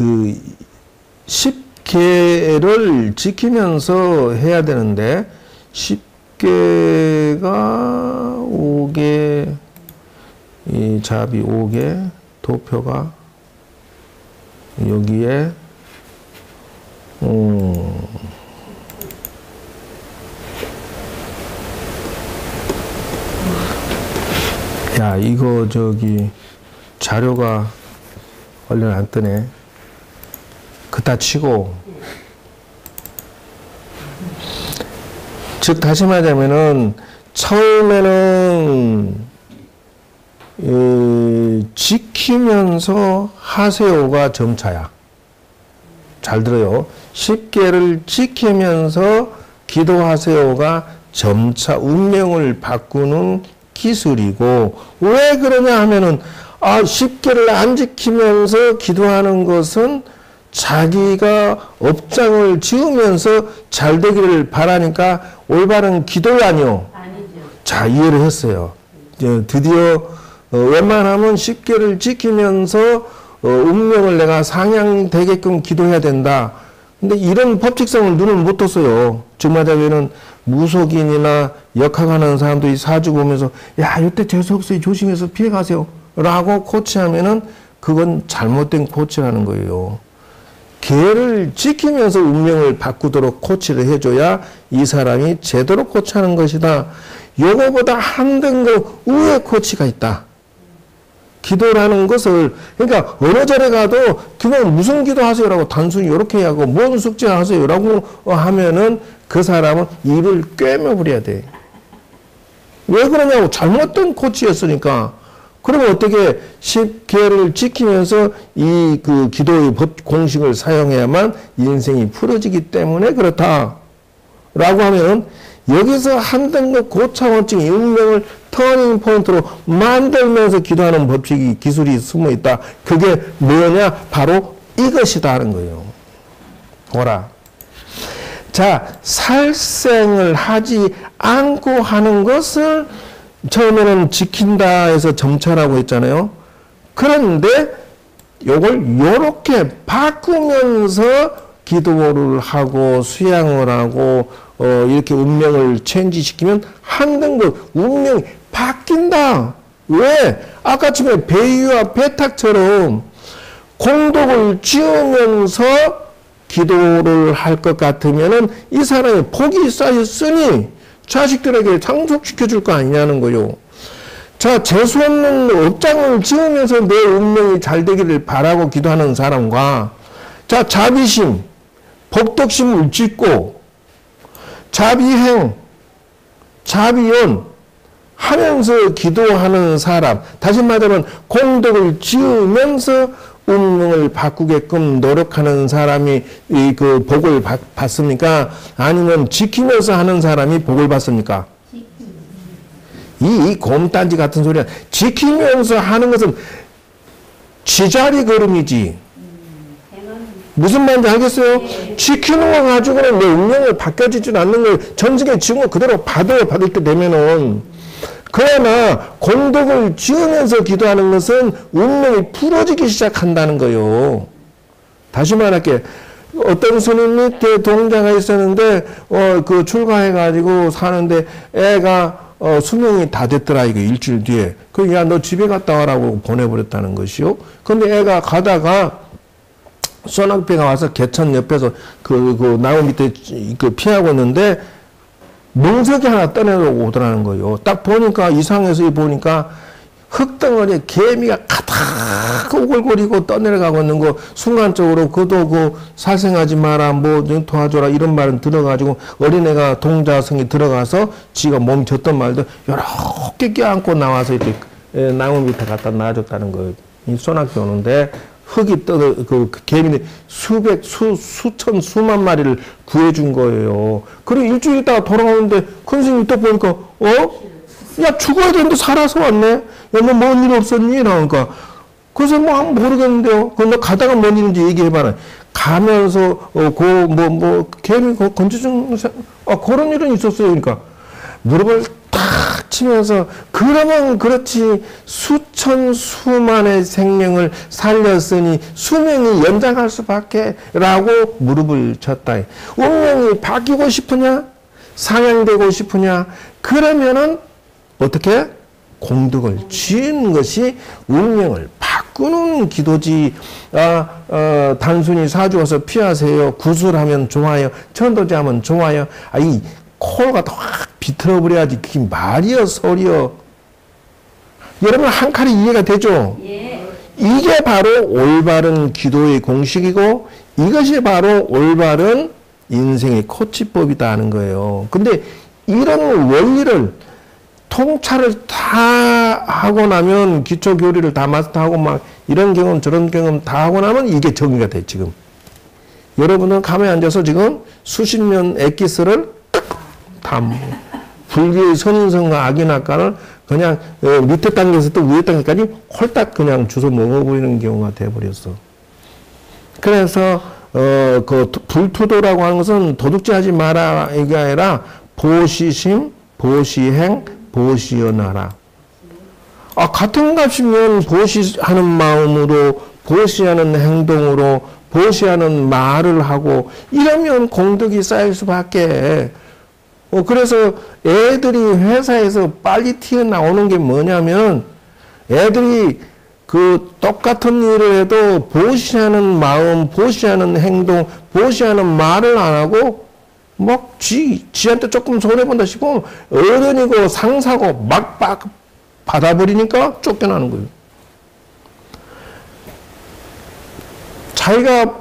10개를 지키면서 해야 되는데, 10개가 5개, 이 잡이 5개, 도표가 여기에 야, 이거 자료가 얼른 안 뜨네. 그따 치고. 즉 다시 말하자면은 처음에는 지키면서 하세요가 점차야. 잘 들어요. 10개를 지키면서 기도하세요가 점차 운명을 바꾸는 기술이고, 왜 그러냐 하면은 10개를 안 지키면서 기도하는 것은 자기가 업장을 지으면서 잘 되기를 바라니까 올바른 기도가 아니요. 아니죠. 자, 이해를 했어요. 드디어 웬만하면 10개를 지키면서 운명을 내가 상향되게끔 기도해야 된다. 근데 이런 법칙성을 눈을 못 떴어요. 정말자면은 무속인이나 역학하는 사람들이 사주 보면서 야, 이때 재수없어요. 조심해서 피해가세요. 라고 코치하면은 그건 잘못된 코치라는 거예요. 계를 지키면서 운명을 바꾸도록 코치를 해줘야 이 사람이 제대로 코치하는 것이다. 요거보다 한 등급 우회 코치가 있다. 기도라는 것을, 그러니까 어느 절에 가도 그냥 무슨 기도하세요라고 단순히 이렇게 하고 뭔 숙제하세요라고 하면은 그 사람은 입을 꿰매버려야 돼. 왜 그러냐고, 잘못된 코치였으니까. 그러면 어떻게 10개를 지키면서 이 기도의 법 공식을 사용해야만 인생이 풀어지기 때문에 그렇다. 라고 하면 여기서 한 등급 고차원증 운명을 터닝 포인트로 만들면서 기도하는 법칙이 기술이 숨어 있다. 그게 뭐냐? 바로 이것이다 하는 거예요. 보라. 자, 살생을 하지 않고 하는 것을 처음에는 지킨다 해서 점차라고 했잖아요. 그런데 요걸 요렇게 바꾸면서 기도를 하고 수양을 하고 이렇게 운명을 체인지시키면 한 등급 운명이 바뀐다. 왜? 아까 처음에 배위와 배탁처럼 공덕을 지으면서 기도를 할 것 같으면은 이 사람이 복이 쌓였으니 자식들에게 상속시켜 줄 거 아니냐는 거요. 자, 재수없는 업장을 지으면서 내 운명이 잘 되기를 바라고 기도하는 사람과, 자, 자비심, 복덕심을 짓고 자비행, 자비연 하면서 기도하는 사람, 다시 말하면 공덕을 지으면서 운명을 바꾸게끔 노력하는 사람이 그 복을 받습니까? 아니면 지키면서 하는 사람이 복을 받습니까? 이 곰딴지 같은 소리야. 지키면서 하는 것은 지자리 걸음이지. 무슨 말인지 알겠어요? 지키는 거 가지고는 내 운명을 바뀌어지지 않는 걸 전생에 지은 거 그대로 받을 때 되면은, 그러나 공덕을 지으면서 기도하는 것은 운명이 풀어지기 시작한다는 거요. 다시 말할게. 어떤 스님 밑에 동자가 있었는데 그 출가해가지고 사는데 애가 수명이 다 됐더라, 이거 일주일 뒤에. 야, 너 집에 갔다 와라고 보내버렸다는 것이요. 근데 애가 가다가 소낙비가 와서 개천 옆에서 그 나무 밑에 피하고 있는데 멍석이 하나 떠내려고 오더라는 거예요. 딱 보니까 이상해서 보니까 흙덩어리에 개미가 가득 오글거리고 떠내려가고 있는 거, 순간적으로 그도 그 살생하지 마라, 뭐 도와줘라 이런 말은 들어가지고 어린애가 동자성이 들어가서 지가 몸이 젖던 말도 여러 개 껴안고 나와서 이렇게 나무 밑에 갖다 놔줬다는 거예요. 이 소낙비 오는데 흙이 그 개미들 수천, 수만 마리를 구해준 거예요. 그리고 일주일 있다가 돌아오는데 큰 스님이 또 보니까, 야, 죽어야 되는데 살아서 왔네? 야, 뭐, 뭔 일 없었니? 이러니까. 그래서 뭐, 모르겠는데요. 그럼 너 가다가 뭔 일인지 얘기해봐라. 가면서, 개미 건조증, 그런 일은 있었어요. 그러니까. 무릎을 탁 치면서, 그러면 그렇지, 수천, 수만의 생명을 살렸으니 수명이 연장할 수밖에, 라고 무릎을 쳤다. 운명이 바뀌고 싶으냐? 상향되고 싶으냐? 그러면은, 어떻게? 공덕을 지은 것이 운명을 바꾸는 기도지. 단순히 사주어서 피하세요. 구술하면 좋아요. 천도제하면 좋아요. 이 코가 확 비틀어버려야지. 그게 말이여, 소리여. 여러분, 한 칼이 이해가 되죠? 예. 이게 바로 올바른 기도의 공식이고, 이것이 바로 올바른 인생의 코치법이다 하는 거예요. 근데 이런 원리를 통찰을 다 하고 나면, 기초 교리를 다 마스터하고 막 이런 경험 저런 경험 다 하고 나면 이게 정의가 돼. 지금 여러분은 가만히 앉아서 지금 수십 년 엑기스를 다 불교의 선인성과 악인학관을 그냥 밑에 단계에서 또 위에 단계까지 홀딱 그냥 주워 먹어버리는 경우가 돼버렸어. 그래서 그 불투도라고 하는 것은 도둑질하지 마라 이게 아니라 보시심, 보시행, 보시연하라. 같은 값이면 보시하는 마음으로, 보시하는 행동으로, 보시하는 말을 하고 이러면 공덕이 쌓일 수밖에. 그래서 애들이 회사에서 빨리 튀어나오는 게 뭐냐면, 애들이 그 똑같은 일을 해도 보시하는 마음, 보시하는 행동, 보시하는 말을 안 하고 막 지한테 조금 손해본다 싶으면 어른이고 상사고 막 받아버리니까 쫓겨나는 거예요. 자기가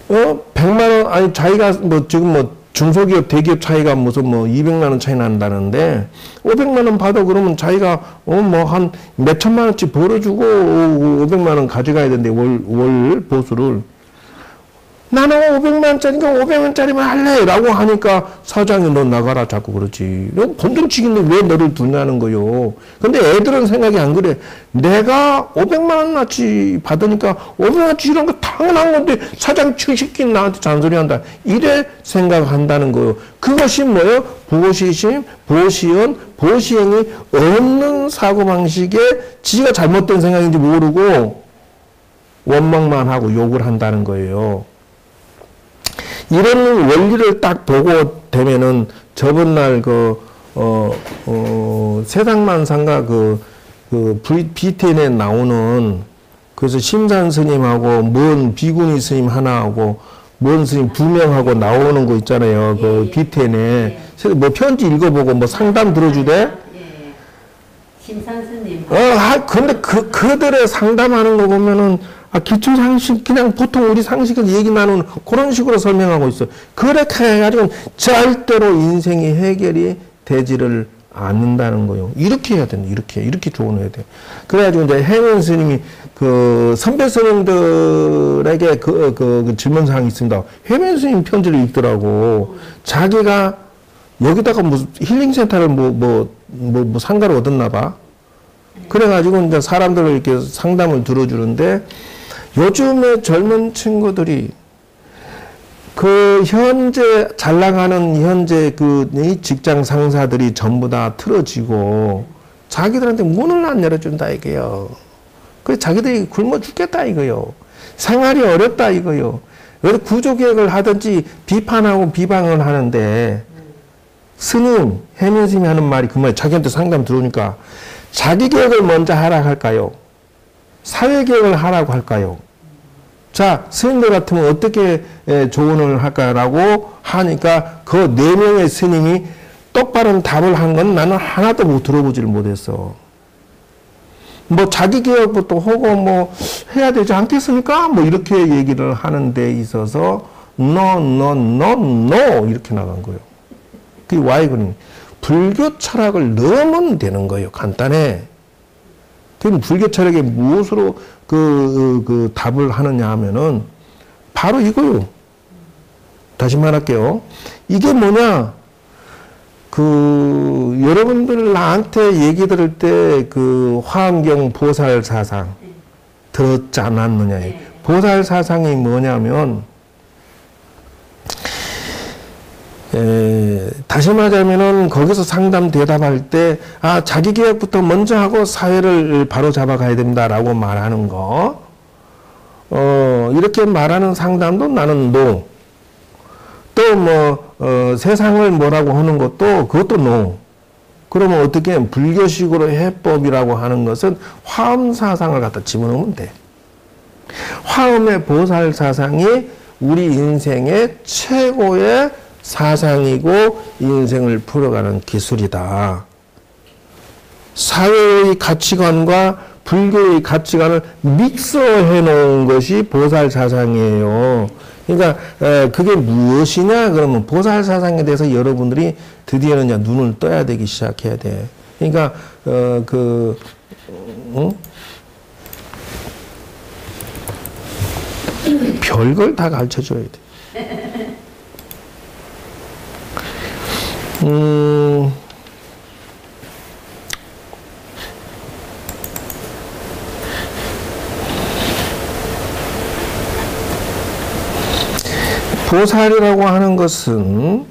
100만 원, 아니 자기가 지금 중소기업 대기업 차이가 무슨 200만 원 차이 난다는데 500만 원 받아 그러면 자기가 한 몇천만 원씩 벌어주고 500만 원 가져가야 되는데 월 보수를 나는 500만 원짜리니까 500원짜리만 할래 라고 하니까 사장이 너 나가라 자꾸 그러지. 본등치기는 왜 너를 두냐는 거요. 근데 애들은 생각이 안 그래. 내가 500만 원어치 받으니까 500원어치 이런 거 당연한 건데 사장 측식긴 나한테 잔소리한다. 이래 생각한다는 거요. 그것이 뭐예요? 보시심, 보시연, 보시행이 없는 사고방식에 지가 잘못된 생각인지 모르고 원망만 하고 욕을 한다는 거예요. 이런 원리를 딱 보고 되면은 저번 날 세상만상가 BTN에 나오는 그래서 심산 스님하고 먼 비구니 스님 하나하고 먼 스님 2명하고 나오는 거 있잖아요. 그 BTN에 뭐 편지 읽어보고 뭐 상담 들어주대. 심산 스님. 근데 그들의 상담하는 거 보면은 기초 상식 그냥 보통 우리 상식은 얘기 나누는 그런 식으로 설명하고 있어. 그렇게 해가지고 절대로 인생이 해결이 되지를 않는다는 거요. 이렇게 해야 된다. 이렇게 조언해야 돼. 그래가지고 이제 해면 스님이 그 선배 스님들에게 그 질문사항이 있습니다. 해면 스님 편지를 읽더라고. 자기가 여기다가 무슨 힐링센터를 뭐 상가를 얻었나 봐. 그래가지고 이제 사람들을 이렇게 상담을 들어주는데 요즘에 젊은 친구들이 그 현재 잘 나가는 현재 이 직장 상사들이 전부 다 틀어지고 자기들한테 문을 안 열어준다 이거요. 그래서 자기들이 굶어 죽겠다 이거요. 생활이 어렵다 이거요. 그래서 구조개혁을 하든지 비판하고 비방을 하는데 스님, 해면 스님이 하는 말이 그 말이에요. 자기한테 상담 들어오니까 자기 개혁을 먼저 하라고 할까요? 사회 개혁을 하라고 할까요? 자, 스님들 같으면 어떻게 조언을 할까라고 하니까 그 4명의 스님이 똑바른 답을 한 건 나는 하나도 못 들어보지를 못했어. 뭐 자기 개혁부터 하고 뭐 해야 되지 않겠습니까? 뭐 이렇게 얘기를 하는 데 있어서 no 이렇게 나간 거예요. 그게 와이그니 불교 철학을 넣으면 되는 거예요. 간단해. 그럼 불교 철학에 무엇으로 그 답을 하느냐 하면은 바로 이거요. 다시 말할게요. 이게 뭐냐? 여러분들 나한테 얘기 들을 때 그 화엄경 보살 사상 들었지 않았느냐? 보살 사상이 뭐냐면 다시 말하자면은 거기서 상담 대답할 때 자기 개혁부터 먼저 하고 사회를 바로 잡아가야 된다라고 말하는 거 이렇게 말하는 상담도 나는 no. 또 세상을 뭐라고 하는 것도 그것도 no. 그러면 어떻게 불교식으로 해법이라고 하는 것은 화엄 사상을 갖다 집어넣으면 돼. 화엄의 보살 사상이 우리 인생의 최고의 사상이고 인생을 풀어가는 기술이다. 사회의 가치관과 불교의 가치관을 믹서해 놓은 것이 보살 사상이에요. 그러니까 그게 무엇이냐 그러면 보살 사상에 대해서 여러분들이 드디어는 이제 눈을 떠야 되기 시작해야 돼. 그러니까 별걸 다 가르쳐 줘야 돼. 보살이라고 하는 것은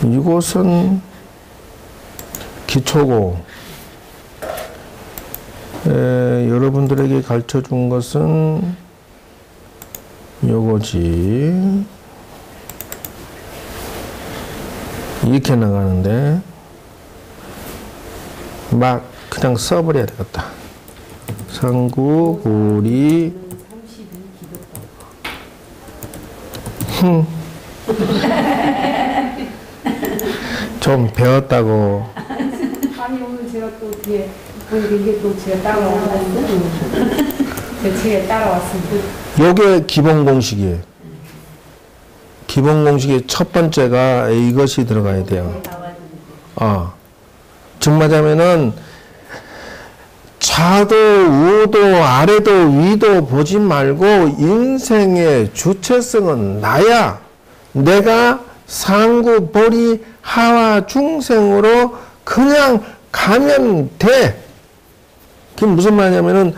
이곳은 기초고 여러분들에게 가르쳐 준 것은 요거지. 이렇게 나가는데 막 그냥 써버려야 되겠다. 상구, 고리, 좀 배웠다고. 아니 오늘 제가 또 뒤에 보니까 이게 또 제가 따라왔어요. 제가 따라왔습니다. 요게 기본 공식이에요. 기본 공식의 첫 번째가 이것이 들어가야 돼요. 즉 말하자면은 좌도 우도 아래도 위도 보지 말고 인생의 주체성은 나야. 내가 상구 보리 하와 중생으로 그냥 가면 돼. 그게 무슨 말이냐면은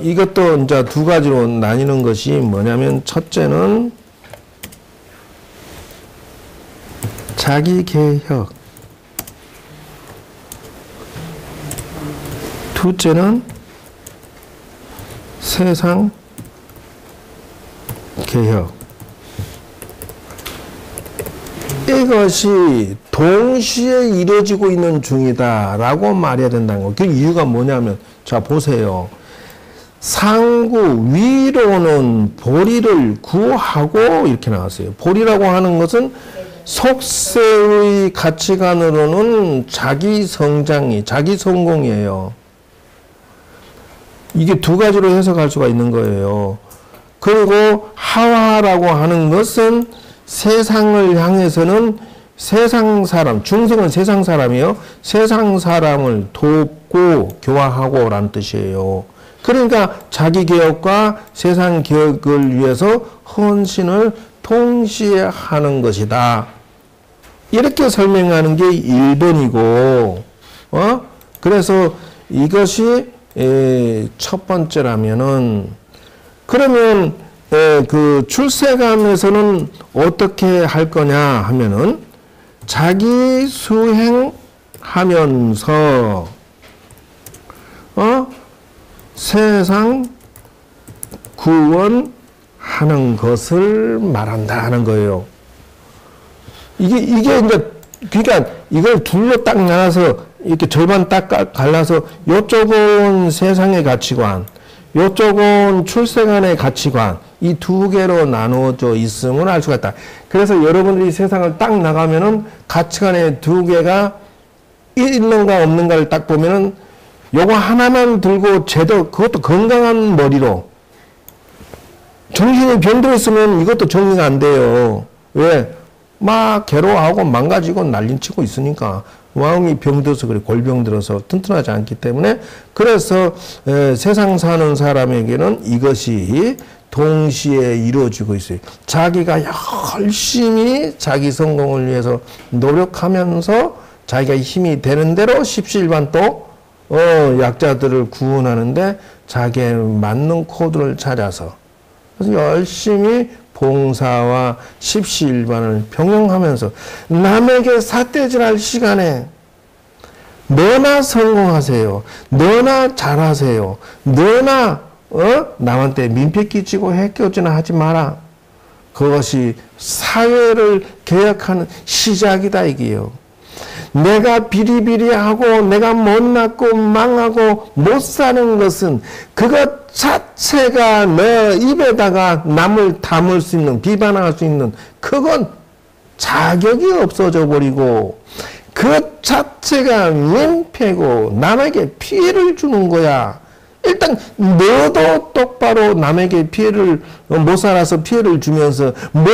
이것도 이제 두 가지로 나뉘는 것이 뭐냐면 첫째는 자기 개혁. 둘째는 세상 개혁. 이것이 동시에 이루어지고 있는 중이다라고 말해야 된다는 거. 그 이유가 뭐냐면, 자, 보세요. 상구 위로는 보리를 구하고 이렇게 나왔어요. 보리라고 하는 것은 속세의 가치관으로는 자기 성장이, 자기 성공이에요. 이게 두 가지로 해석할 수가 있는 거예요. 그리고 하와라고 하는 것은 세상을 향해서는 세상 사람, 중생은 세상 사람이요. 세상 사람을 돕고 교화하고 라는 뜻이에요. 그러니까 자기 개혁과 세상 개혁을 위해서 헌신을 동시에 하는 것이다. 이렇게 설명하는 게 1번이고, 그래서 이것이 첫 번째라면은, 그러면 그 출세감에서는 어떻게 할 거냐 하면은, 자기 수행하면서 세상 구원하는 것을 말한다 하는 거예요. 이게 이제 그러니까 이걸 둘로 딱 나눠서 이렇게 절반 딱 갈라서 요쪽은 세상의 가치관, 요쪽은 출세관의 가치관, 이 두 개로 나누어져 있음을 알 수가 있다. 그래서 여러분들이 세상을 딱 나가면은 가치관의 두 개가 있는가 없는가를 딱 보면은 요거 하나만 들고 제대로, 그것도 건강한 머리로, 정신이 병들어 있으면 이것도 정리가 안 돼요. 왜? 막 괴로워하고 망가지고 난리치고 있으니까. 마음이 병들어서 그래, 골병 들어서 튼튼하지 않기 때문에. 그래서 세상 사는 사람에게는 이것이 동시에 이루어지고 있어요. 자기가 열심히 자기 성공을 위해서 노력하면서 자기가 힘이 되는 대로 십시일반 또 약자들을 구원하는데 자기에 맞는 코드를 찾아서, 그래서 열심히 봉사와 십시일반을 병행하면서 남에게 삿대질할 시간에 너나 성공하세요. 너나 잘하세요. 너나 남한테 민폐 끼치고 해끼어지나 하지 마라. 그것이 사회를 개혁하는 시작이다 이게요. 내가 비리비리하고 내가 못났고 망하고 못 사는 것은 그것 자체가 내 입에다가 남을 담을 수 있는, 비판할 수 있는, 그건 자격이 없어져 버리고 그 자체가 민폐고 남에게 피해를 주는 거야. 일단 너도 똑바로 남에게 피해를 못 살아서 피해를 주면서 뭐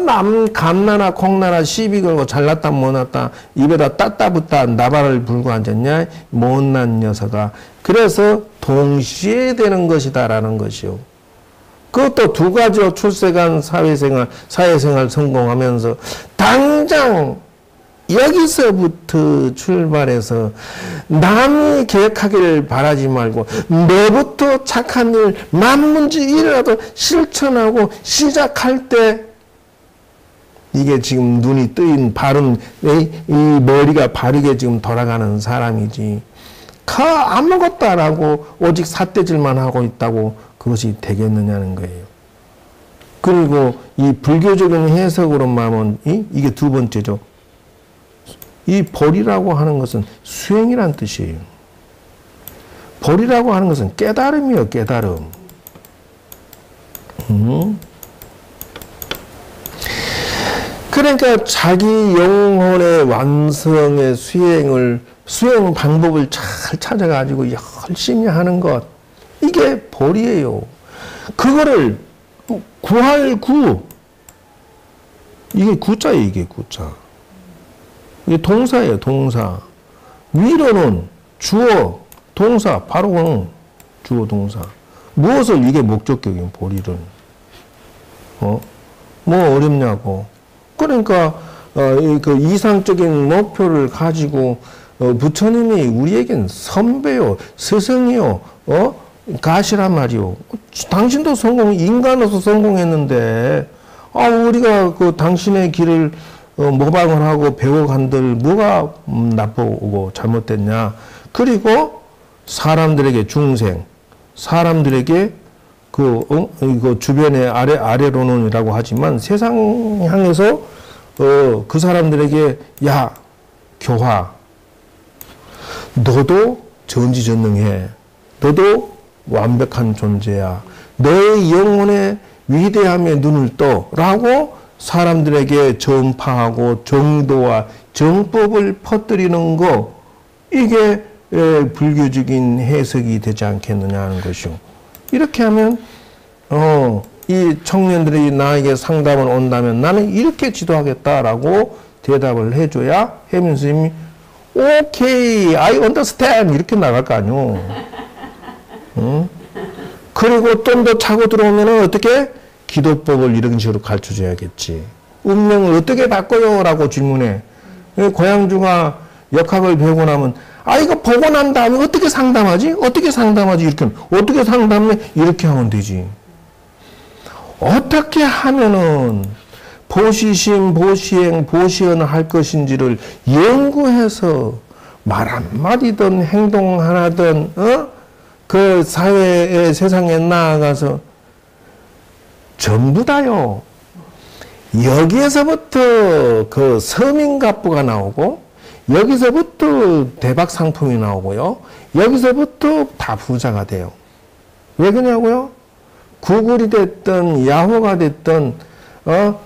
남 감나라 콩나라 시비 걸고 잘났다 못났다 입에다 따따붙다 나발을 불고 앉았냐 못난 녀석아. 그래서 동시에 되는 것이다 라는 것이요. 그것도 두 가지로 출세관 사회생활 성공하면서 당장 여기서부터 출발해서 남이 계획하기를 바라지 말고 너부터 착한 일, 만문지 일이라도 실천하고 시작할 때 이게 지금 눈이 뜨인 바른 이 머리가 바르게 지금 돌아가는 사람이지. 아무것도 안 하고 오직 삿대질만 하고 있다고 그것이 되겠느냐는 거예요. 그리고 이 불교적인 해석으로만 하면 이게 두 번째죠. 이 보리라고 하는 것은 수행이란 뜻이에요. 보리라고 하는 것은 깨달음이요, 깨달음. 그러니까 자기 영혼의 완성의 수행 방법을 잘 찾아가지고 열심히 하는 것. 이게 보리예요. 그거를 구할 구. 이게 구자예요, 이게 구자. 이게 동사예요, 동사. 위로는 주어, 동사, 바로 주어, 동사. 무엇을 이게 목적격인 보리를. 뭐 어렵냐고. 그러니까, 그 이상적인 목표를 가지고, 부처님이 우리에겐 선배요, 스승이요, 가시란 말이요. 당신도 인간으로서 성공했는데, 우리가 그 당신의 길을 모방을 하고 배워간들 뭐가 나쁘고 잘못됐냐. 그리고 사람들에게 중생, 사람들에게 그 주변의 아래로는이라고 하지만 세상 향해서 그 사람들에게, 야, 교화, 너도 전지전능해. 너도 완벽한 존재야. 너의 영혼의 위대함에 눈을 떠. 라고 사람들에게 전파하고 정도와 정법을 퍼뜨리는 거, 이게 불교적인 해석이 되지 않겠느냐 하는 것이요. 이렇게 하면 이 청년들이 나에게 상담을 온다면 나는 이렇게 지도하겠다라고 대답을 해줘야 혜민 스님이 오케이, I understand 이렇게 나갈 거 아니오. 그리고 좀 더 차고 들어오면 어떻게? 기도법을 이런 식으로 가르쳐줘야겠지. 운명을 어떻게 바꿔요? 라고 질문해. 고양주가 역학을 배우고 나면, 아, 이거 보고 난 다음에 어떻게 상담하지? 어떻게 상담하지? 이렇게. 어떻게 상담해? 이렇게 하면 되지. 어떻게 하면은 보시심, 보시행, 보시언 할 것인지를 연구해서 말 한마디든 행동 하나든, 그 사회의 세상에 나아가서 전부 다요. 여기에서부터 그 서민갑부가 나오고, 여기서부터 대박 상품이 나오고요. 여기서부터 다 부자가 돼요. 왜 그러냐고요? 구글이 됐든 야호가 됐든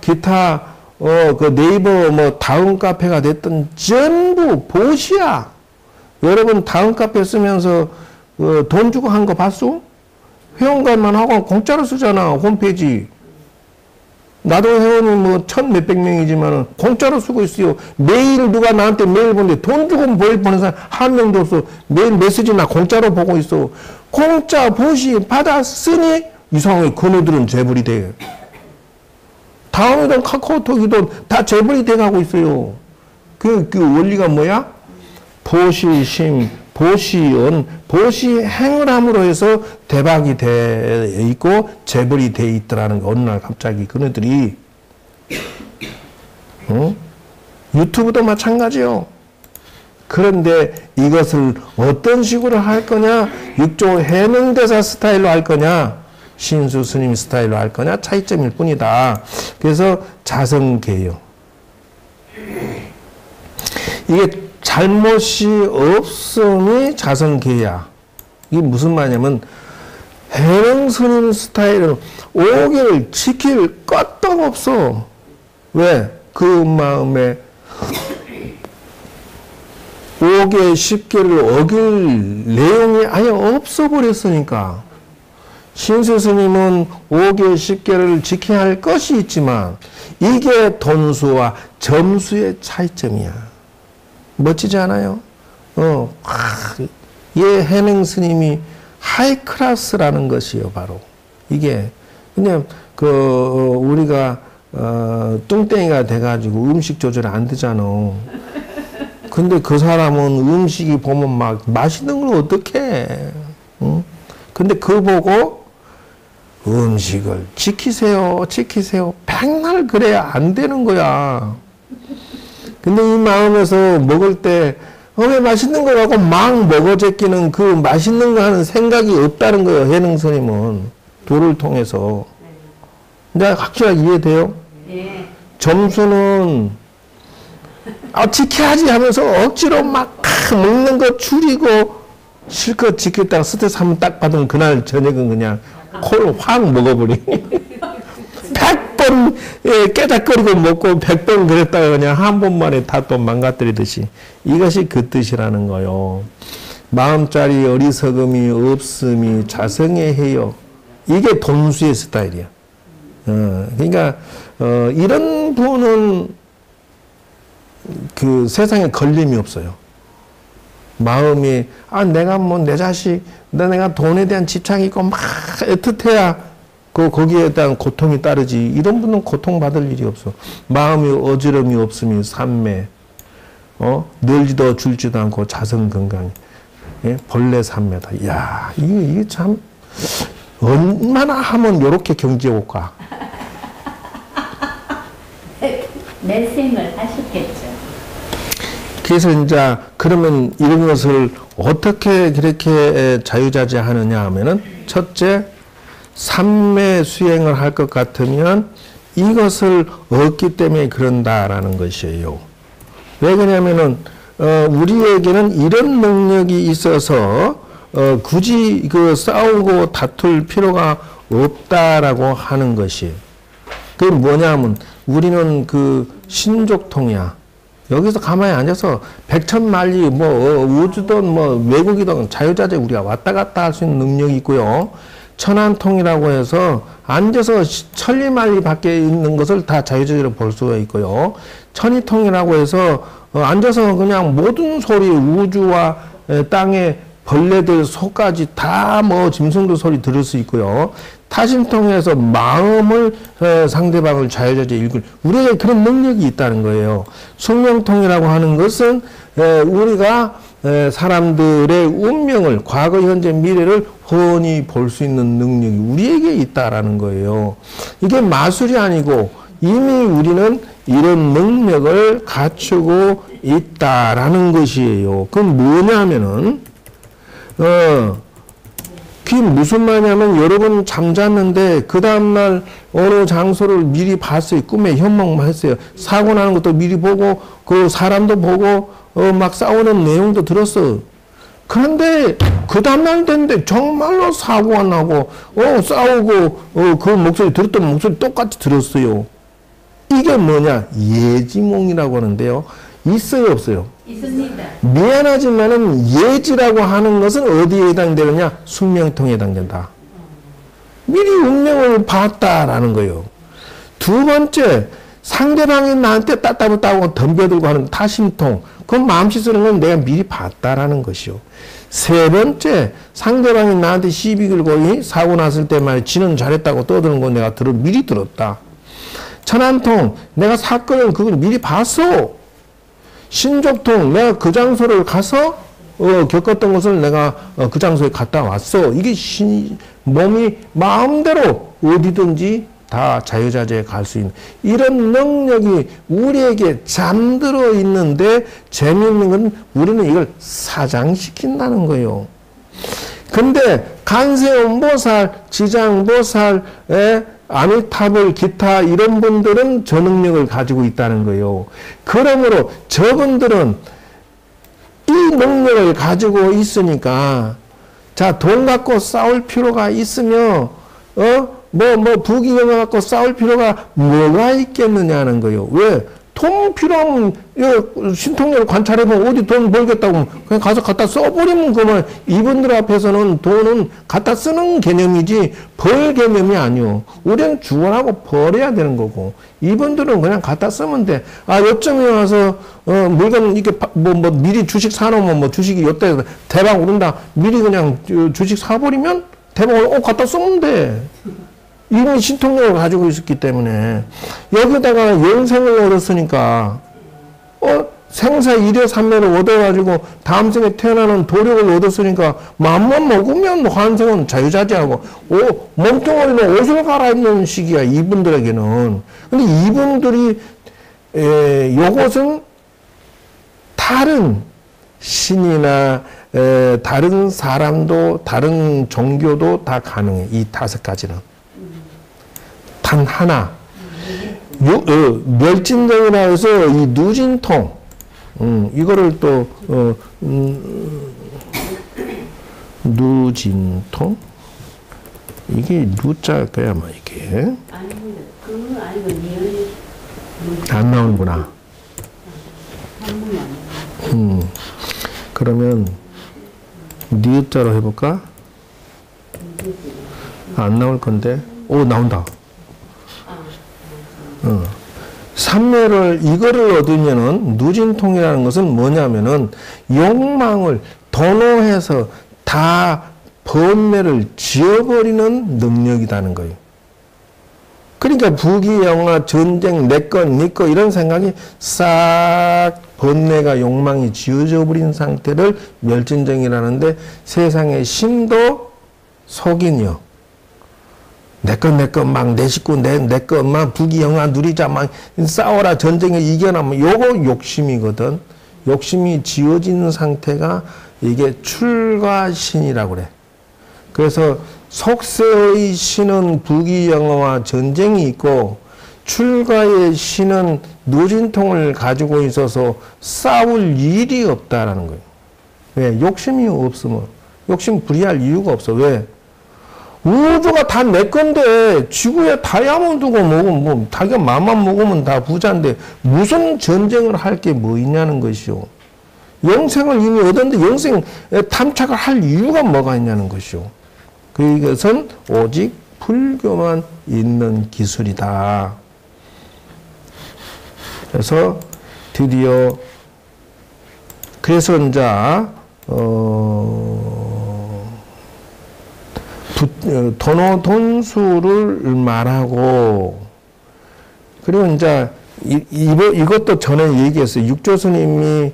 기타 그 네이버 뭐 다음 카페가 됐든 전부 보시야. 여러분 다음 카페 쓰면서 돈 주고 한 거 봤어? 회원가입만 하고 공짜로 쓰잖아, 홈페이지. 나도 회원이 뭐 1,000몇백 명이지만 공짜로 쓰고 있어요. 매일 누가 나한테 메일 보는데 돈 주고 메일 보는 사람 한 명도 없어. 매일 메시지 나 공짜로 보고 있어. 공짜 보시 받아 쓰니 이상하게 그놈들은 재벌이 돼. 다음에도 카카오톡이도 다 재벌이 돼가고 있어요. 그 원리가 뭐야? 보시심, 보시언, 보시행을 함으로 해서 대박이 돼 있고 재벌이 돼 있더라는 거. 어느 날 갑자기 그네들이 유튜브도 마찬가지요. 그런데 이것을 어떤 식으로 할 거냐? 육조 해명대사 스타일로 할 거냐? 신수 스님 스타일로 할 거냐? 차이점일 뿐이다. 그래서 자성계요. 이게 잘못이 없음이 자성계야. 이게 무슨 말이냐면 해명스님 스타일은 오계를 지킬 것도 없어. 왜? 그 마음에 오계, 십계를 어길 내용이 아예 없어버렸으니까. 신수스님은 오계, 십계를 지켜야 할 것이 있지만 이게 돈수와 점수의 차이점이야. 멋지지 않아요? 예, 해능 스님이 하이 클래스라는 것이요, 바로. 이게. 그냥, 우리가, 뚱땡이가 돼가지고 음식 조절 안 되잖아. 근데 그 사람은 음식이 보면 막 맛있는 걸 어떡해. 응? 근데 그거 보고 음식을 지키세요, 지키세요. 백날 그래야 안 되는 거야. 근데 이 마음에서 먹을 때, 왜 맛있는 거라고 막 먹어 제끼는 그 맛있는 거 하는 생각이 없다는 거예요, 해능 스님은. 도를 통해서. 이제 확실하게 이해돼요? 네. 점수는, 지켜야지 하면서 억지로 막 먹는 거 줄이고 실컷 지켰다가 스트레스 한번 딱 받으면 그날 저녁은 그냥 코를 확 먹어버리. 100번 깨작거리고 먹고 100번 그랬다가 그냥 한 번만에 다 또 망가뜨리듯이. 이것이 그 뜻이라는 거요. 마음짜리 어리석음이 없음이 자성의 해요. 이게 돈수의 스타일이야. 그러니까 이런 분은 그 세상에 걸림이 없어요. 마음이 내가 뭐 내 자식, 내가 돈에 대한 집착이 있고 막 애틋해야 거기에 대한 고통이 따르지. 이런 분은 고통받을 일이 없어. 마음이 어지럼이 없음이 삼매. 늘지도 줄지도 않고 자성 건강. 예? 본래 삼매다. 야, 이게 참 얼마나 하면 요렇게 경지에 올까? 내생을 하셨겠죠. 그래서 이제 그러면 이런 것을 어떻게 그렇게 자유자재하느냐 하면은 첫째, 삼매 수행을 할 것 같으면 이것을 얻기 때문에 그런다라는 것이에요. 왜 그러냐면은 우리에게는 이런 능력이 있어서 굳이 그 싸우고 다툴 필요가 없다라고 하는 것이. 그게 뭐냐면 우리는 그 신족통이야. 여기서 가만히 앉아서 백천만리 뭐 우주든 뭐 외국이든 자유자재 우리가 왔다 갔다 할 수 있는 능력이 있고요. 천안통이라고 해서 앉아서 천리만리 밖에 있는 것을 다 자유자재로 볼 수가 있고요. 천이통이라고 해서 앉아서 그냥 모든 소리 우주와 땅의 벌레들 소까지 다 뭐 짐승들 소리 들을 수 있고요. 타심통해서 마음을 상대방을 자유자재 읽을 우리에게 그런 능력이 있다는 거예요. 숙명통이라고 하는 것은 우리가 사람들의 운명을 과거, 현재, 미래를 훤히 볼 수 있는 능력이 우리에게 있다라는 거예요. 이게 마술이 아니고 이미 우리는 이런 능력을 갖추고 있다라는 것이에요. 그건 뭐냐면은 그게 무슨 말이냐면 여러분 잠잤는데 그 다음날 어느 장소를 미리 봤어요. 꿈에 현몽만 했어요. 사고 나는 것도 미리 보고 그 사람도 보고 막 싸우는 내용도 들었어. 그런데 그 다음날 됐는데 정말로 사고가 나고 싸우고 그 목소리 들었던 목소리 똑같이 들었어요. 이게 뭐냐? 예지몽이라고 하는데요. 있어요, 없어요? 있습니다. 미안하지만은 예지라고 하는 것은 어디에 해당되느냐? 숙명통에 해당된다. 미리 운명을 봤다라는 거예요. 두 번째, 상대방이 나한테 따따붙다고 덤벼들고 하는 타심통. 그건 마음씨 쓰는 건 내가 미리 봤다라는 것이요. 세 번째, 상대방이 나한테 시비 걸고 사고 났을 때 말이야, 지는 잘했다고 떠드는 거 내가 미리 들었다. 천안통, 내가 사건을 그걸 미리 봤어. 신족통, 내가 그 장소를 가서 겪었던 것을 내가 그 장소에 갔다 왔어. 이게 몸이 마음대로 어디든지 다 자유자재에 갈 수 있는 이런 능력이 우리에게 잠들어 있는데 재미있는 건 우리는 이걸 사장시킨다는 거예요. 근데 간세음보살, 지장보살의 아미타불, 기타 이런 분들은 저 능력을 가지고 있다는 거예요. 그러므로 저분들은 이 능력을 가지고 있으니까 자, 돈 갖고 싸울 필요가 있으며 부귀영화 갖고 싸울 필요가 뭐가 있겠느냐는 거예요. 왜? 돈 필요하면 신통력을 관찰해보면 어디 돈 벌겠다고 그냥 가서 갖다 써버리면 그만. 이분들 앞에서는 돈은 갖다 쓰는 개념이지 벌 개념이 아니요. 우리는 주원하고 벌어야 되는 거고 이분들은 그냥 갖다 쓰면 돼. 요쯤에 와서 물건 이렇게 미리 주식 사놓으면 주식이 요때 대박 오른다. 미리 그냥 주식 사버리면 대박 갖다 쓰면 돼. 이미 신통력을 가지고 있었기 때문에 여기다가 영생을 얻었으니까 생사 일여 삼매를 얻어가지고 다음 생에 태어나는 도력을 얻었으니까 마음만 먹으면 환생은 자유자재하고 몸뚱아리는 옷을 갈아입는 시기야 이분들에게는. 근데 이분들이 요것은 다른 신이나 다른 사람도 다른 종교도 다 가능해. 이 5가지는 단 하나 멸진정이라 해서 이 누진통 이거를 또 누진통 이게 누자일까요 아마 이게 아닙니다. 그거 아니고 니은 안 나오는구나. 그러면 니자로 해볼까? 안 나올 건데 나온다. 삼매를 이거를 얻으면은 누진통이라는 것은 뭐냐면은 욕망을 도노해서 다 번뇌를 지워버리는 능력이라는 거예요. 그러니까 부귀영화, 전쟁, 내꺼, 니꺼 이런 생각이 싹 번뇌가 욕망이 지워져 버린 상태를 멸진정이라는데 세상의 신도 속인이요. 내 것 막 내 식구 내 것 막 부귀영화 누리자 막 싸워라 전쟁에 이겨라 뭐 요거 욕심이거든. 욕심이 지워지는 상태가 이게 출가신이라고 그래. 그래서 속세의 신은 부귀영화와 전쟁이 있고 출가의 신은 노진통을 가지고 있어서 싸울 일이 없다라는 거예요. 왜? 욕심이 없으면. 욕심 부리할 이유가 없어. 왜? 우주가 다 내 건데, 지구에 다이아몬드고 뭐고, 뭐, 자기가 맘만 먹으면 다 부자인데, 무슨 전쟁을 할 게 뭐 있냐는 것이요. 영생을 이미 얻었는데, 영생에 탐착을 할 이유가 뭐가 있냐는 것이요. 그것은 오직 불교만 있는 기술이다. 그래서 드디어, 그래서 이제, 도노돈수를 말하고, 그리고 이제 이것도 전에 얘기했어요. 육조 스님이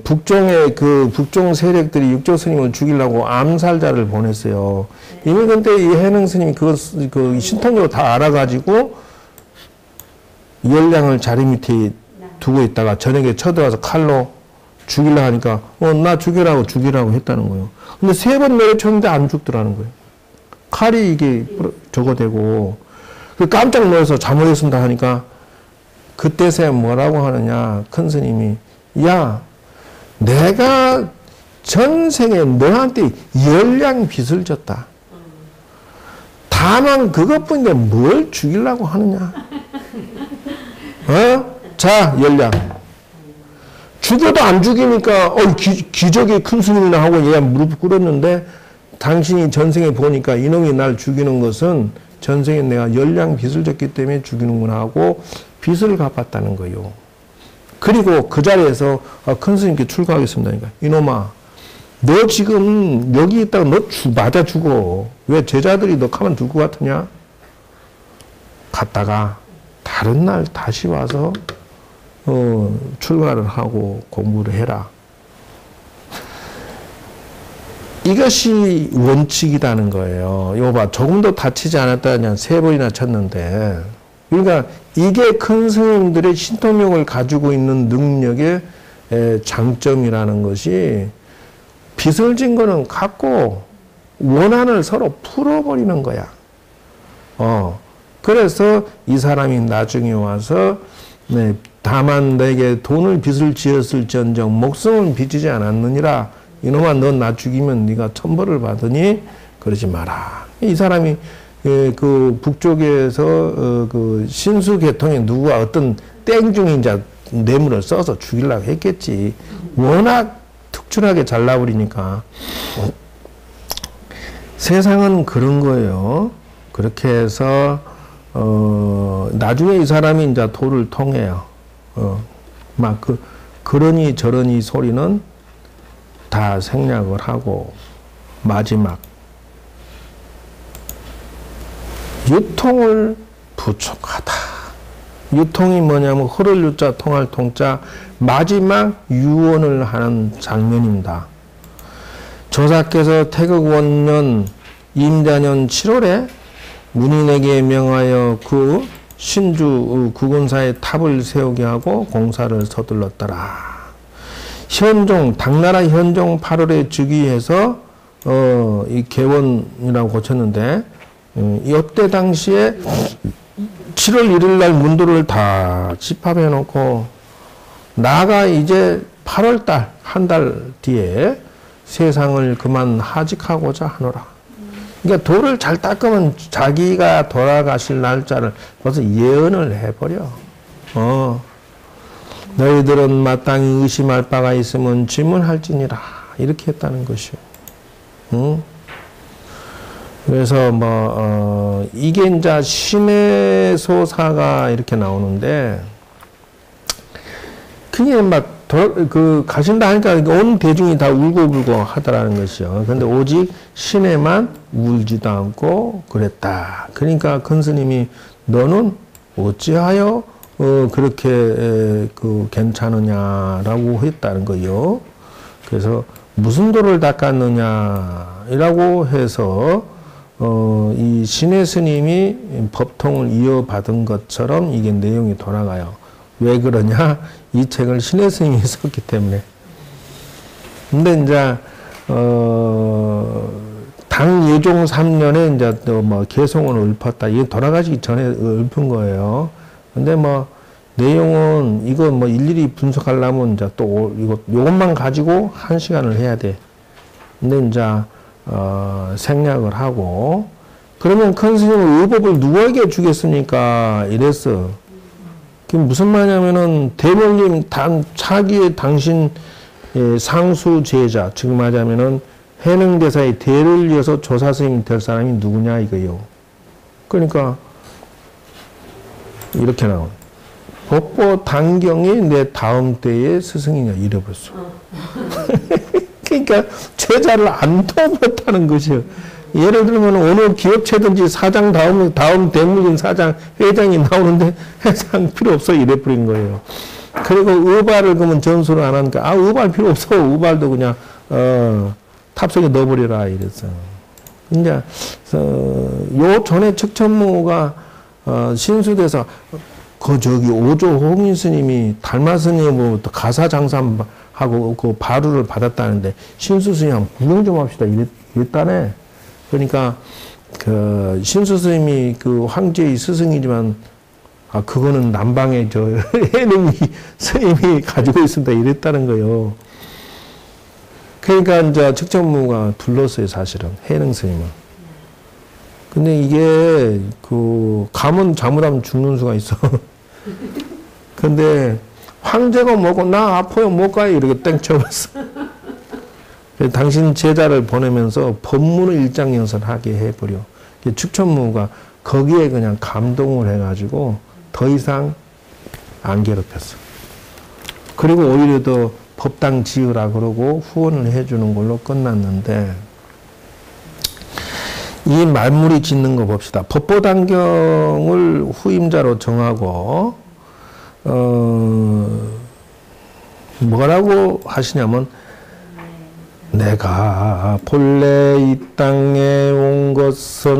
북종의 그 북종 세력들이 육조 스님을 죽이려고 암살자를 보냈어요. 이미 근데 이 해능 스님이 그 신통으로 다 알아가지고 열량을 자리 밑에 두고 있다가 저녁에 쳐들어가서 칼로 죽이려 하니까 나 죽이라고 했다는 거예요. 근데 3번 내려쳤는데 안 죽더라는 거예요. 칼이 이게 저거 되고 깜짝 놀라서 잘못했습니다 하니까 그때서야 뭐라고 하느냐. 큰 스님이 야 내가 전생에 너한테 열량 빚을 졌다. 다만 그것뿐인데 뭘 죽이려고 하느냐. 자 열량. 죽여도 안 죽이니까 기적이 큰 스님이나 하고 얘가 무릎 꿇었는데 당신이 전생에 보니까 이놈이 날 죽이는 것은 전생에 내가 열량 빚을 졌기 때문에 죽이는구나 하고 빚을 갚았다는 거예요. 그리고 그 자리에서 큰 스님께 출가하겠습니다. 그러니까 이놈아 너 지금 여기 있다가 너 맞아 죽어. 왜 제자들이 너 가만 둘 것 같으냐? 갔다가 다른 날 다시 와서 출가를 하고 공부를 해라. 이것이 원칙이라는 거예요. 이거 봐. 조금도 다치지 않았다 그냥 3번이나 쳤는데. 그러니까 이게 큰 스님들의 신통력을 가지고 있는 능력의 장점이라는 것이 빚을 진 거는 갚고 원한을 서로 풀어버리는 거야. 그래서 이 사람이 나중에 와서 다만 내게 돈을 빚을 지었을지언정 목숨은 빚지지 않았느니라. 이놈아 너 나 죽이면 네가 천벌을 받으니 그러지 마라. 이 사람이 그 북쪽에서 그 신수계통에 누구가 어떤 땡중이 이제 뇌물을 써서 죽이려고 했겠지. 워낙 특출하게 잘나버리니까. 세상은 그런 거예요. 그렇게 해서 나중에 이 사람이 이제 도를 통해요. 막 그러니 저러니 소리는 다 생략을 하고 마지막 유통을 부촉하다. 유통이 뭐냐면 흐를 유자 통할 통자 마지막 유언을 하는 장면입니다. 조사께서 태극 원년 임자년 7월에 문인에게 명하여 그 신주 구군사의 탑을 세우게 하고 공사를 서둘렀더라. 당나라 현종 8월에 즉위해서 이 개원이라고 고쳤는데 이때 당시에 7월 1일 날 문도를 다 집합해 놓고 나가 이제 8월 달 한 달 뒤에 세상을 그만 하직하고자 하노라. 그러니까 돌을 잘 닦으면 자기가 돌아가실 날짜를 벌써 예언을 해버려. 너희들은 마땅히 의심할 바가 있으면 질문할지니라. 이렇게 했다는 것이요. 그래서 이게 이제 신의 소사가 이렇게 나오는데 그게 막 가신다 하니까 온 대중이 다 울고불고 하더라는 것이요. 근데 오직 신에만 울지도 않고 그랬다. 그러니까 큰 스님이 너는 어찌하여 그렇게 괜찮으냐라고 했다는 거요. 그래서 무슨 돌을 닦았느냐라고 해서 이 신의 스님이 법통을 이어받은 것처럼 이게 내용이 돌아가요. 왜 그러냐? 이 책을 신의 스님이 썼기 때문에. 근데 이제 당예종 3년에 이제 또 뭐 개송을 읊었다. 이게 돌아가시기 전에 읊은 거예요. 근데 뭐 내용은 이거 뭐 일일이 분석하려면 이제 또 요것만 가지고 1시간을 해야 돼. 근데 이제 생략을 하고 그러면 큰 스님은 의법을 누구에게 주겠습니까? 이랬어. 그게 무슨 말이냐면은 대명님 차기의 당신 상수 제자 즉 말하자면은 해능대사의 대를 이어서 조사 스님이 될 사람이 누구냐 이거요. 그러니까 이렇게 나온 법보 단경이 내 다음 때의 스승이냐 이래버렸어. 그러니까 제자를 안 도움했다는 것이요. 예를 들면 오늘 기업체든지 사장 다음 대물림 사장 회장이 나오는데 회장 필요 없어 이래버린 거예요. 그리고 의발을 그러면 전수를 안 하니까 의발 필요 없어. 의발도 그냥 탑승에 넣어버려라 이랬어. 이제 요 전에 측천무가 신수돼서 저기 오조 홍인 스님이 달마 스님으로부터 가사 장삼하고 그 바루를 받았다는데 신수 스님 한번 구경 좀 합시다 이랬다네. 그러니까 그 신수 스님이 그 황제의 스승이지만 그거는 남방의 저 해능 스님이 가지고 있습니다 이랬다는 거요. 그러니까 이제 측천무가 불렀어요 사실은 해능 스님은. 근데 이게 그 가면 잘못하면 죽는 수가 있어. 근데 황제가 뭐고 나 아파요 못 가요 이렇게 땡 쳐봤어. 당신 제자를 보내면서 법문을 일장연설하게 해버려. 측천무가 거기에 그냥 감동을 해가지고 더 이상 안 괴롭혔어. 그리고 오히려 더 법당 지으라 그러고 후원을 해주는 걸로 끝났는데 이 말무리 짓는 거 봅시다. 법보단경을 후임자로 정하고 뭐라고 하시냐면 내가 본래 이 땅에 온 것은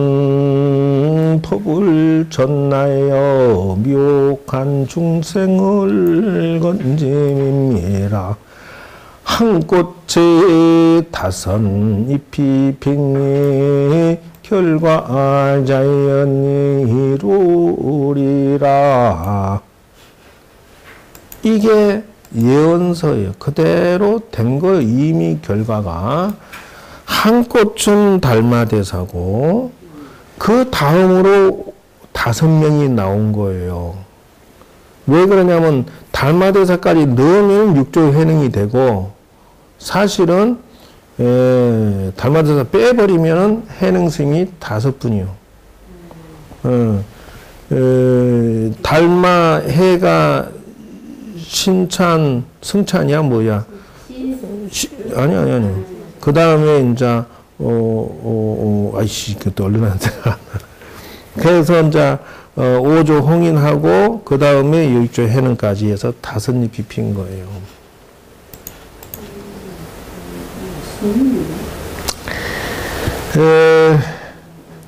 법을 전하여 미혹한 중생을 건짐이라. 한 꽃에 다섯 잎이 백리 결과 자연이 이루리라. 이게 예언서예요. 그대로 된 거예요. 이미 결과가. 한 꽃은 달마대사고 그 다음으로 5명이 나온 거예요. 왜 그러냐면 달마대사까지 넣으면 육조 회능이 되고 사실은 달마대사 빼버리면 해능스님이 5분이요. 달마 해가 신찬 승찬이야 뭐야? 아니. 그 다음에 이제 아이씨 그것도 얼른 안 돼. 그래서 이제 오조 홍인하고 그 다음에 육조 해능까지 해서 5잎이 핀 거예요.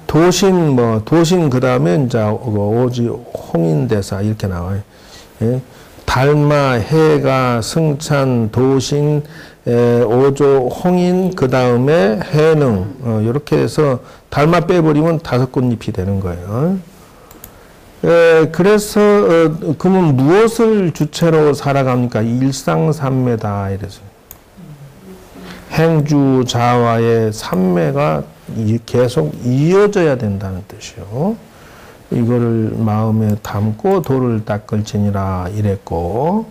도신 그 다음에 이제 오지 홍인대사 이렇게 나와요. 예? 달마, 해가, 승찬, 도신, 오조, 홍인, 그 다음에 해능 이렇게 해서 달마 빼버리면 5꽃잎이 되는 거예요. 그래서 그러면 무엇을 주체로 살아갑니까? 일상삼매다 이래서 행주 자와의 삼매가 계속 이어져야 된다는 뜻이요. 이거를 마음에 담고 도를 닦을지니라 이랬고,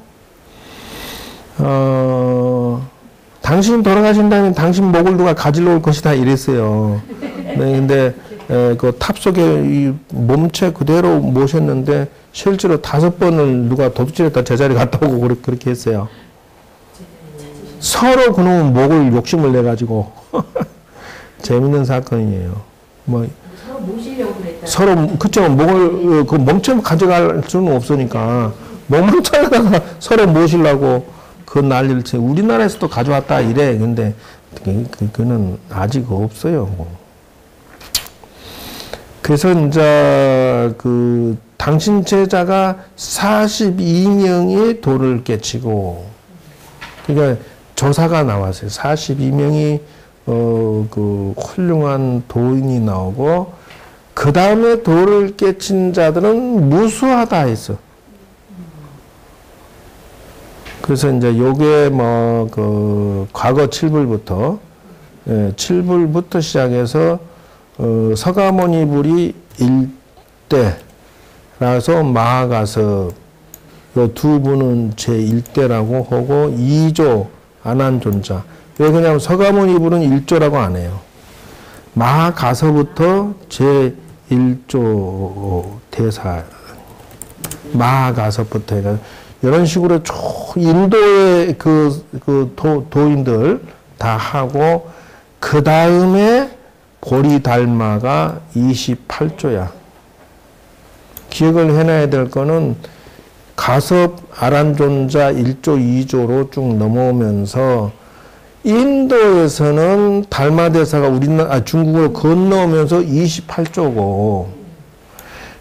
당신 돌아가신 다음에 당신 목을 누가 가지러 올 것이다 이랬어요. 네, 근데 그 탑 속에 이 몸체 그대로 모셨는데 실제로 5번을 누가 도둑질했다 제자리 갔다 오고 그렇게 했어요. 서로 그놈은 목을 욕심을 내가지고 재밌는 사건이에요. 뭐 서로 모시려고 그랬다. 서로 그쵸 목을 그 몸체 가져갈 수는 없으니까 몸을 찾아다가 서로 모시려고 그 난리를 쳐. 우리나라에서도 가져왔다 이래. 근데 그거는 아직 없어요. 그래서 이제 그 당신 제자가 42명이 도를 깨치고, 그러니까 조사가 나왔어요. 42명이 그 훌륭한 도인이 나오고, 그 다음에 도를 깨친 자들은 무수하다 했어. 그래서 이제 요게 뭐, 과거 7불부터, 7불부터 시작해서, 서가모니불이 1대라서 마하가섭, 요 두 분은 제1대라고 하고, 2조, 안한존자. 왜 그냥 서가모니불은 1조라고 안 해요. 마하가서부터 제1조 대사, 마하가서부터 해가 이런 식으로 쭉 인도의 도인들 다 하고, 그 다음에 보리달마가 28조야. 기억을 해놔야 될 거는 가섭, 아란존자 1조, 2조로 쭉 넘어오면서 인도에서는 달마대사가 중국으로 건너오면서 28조고,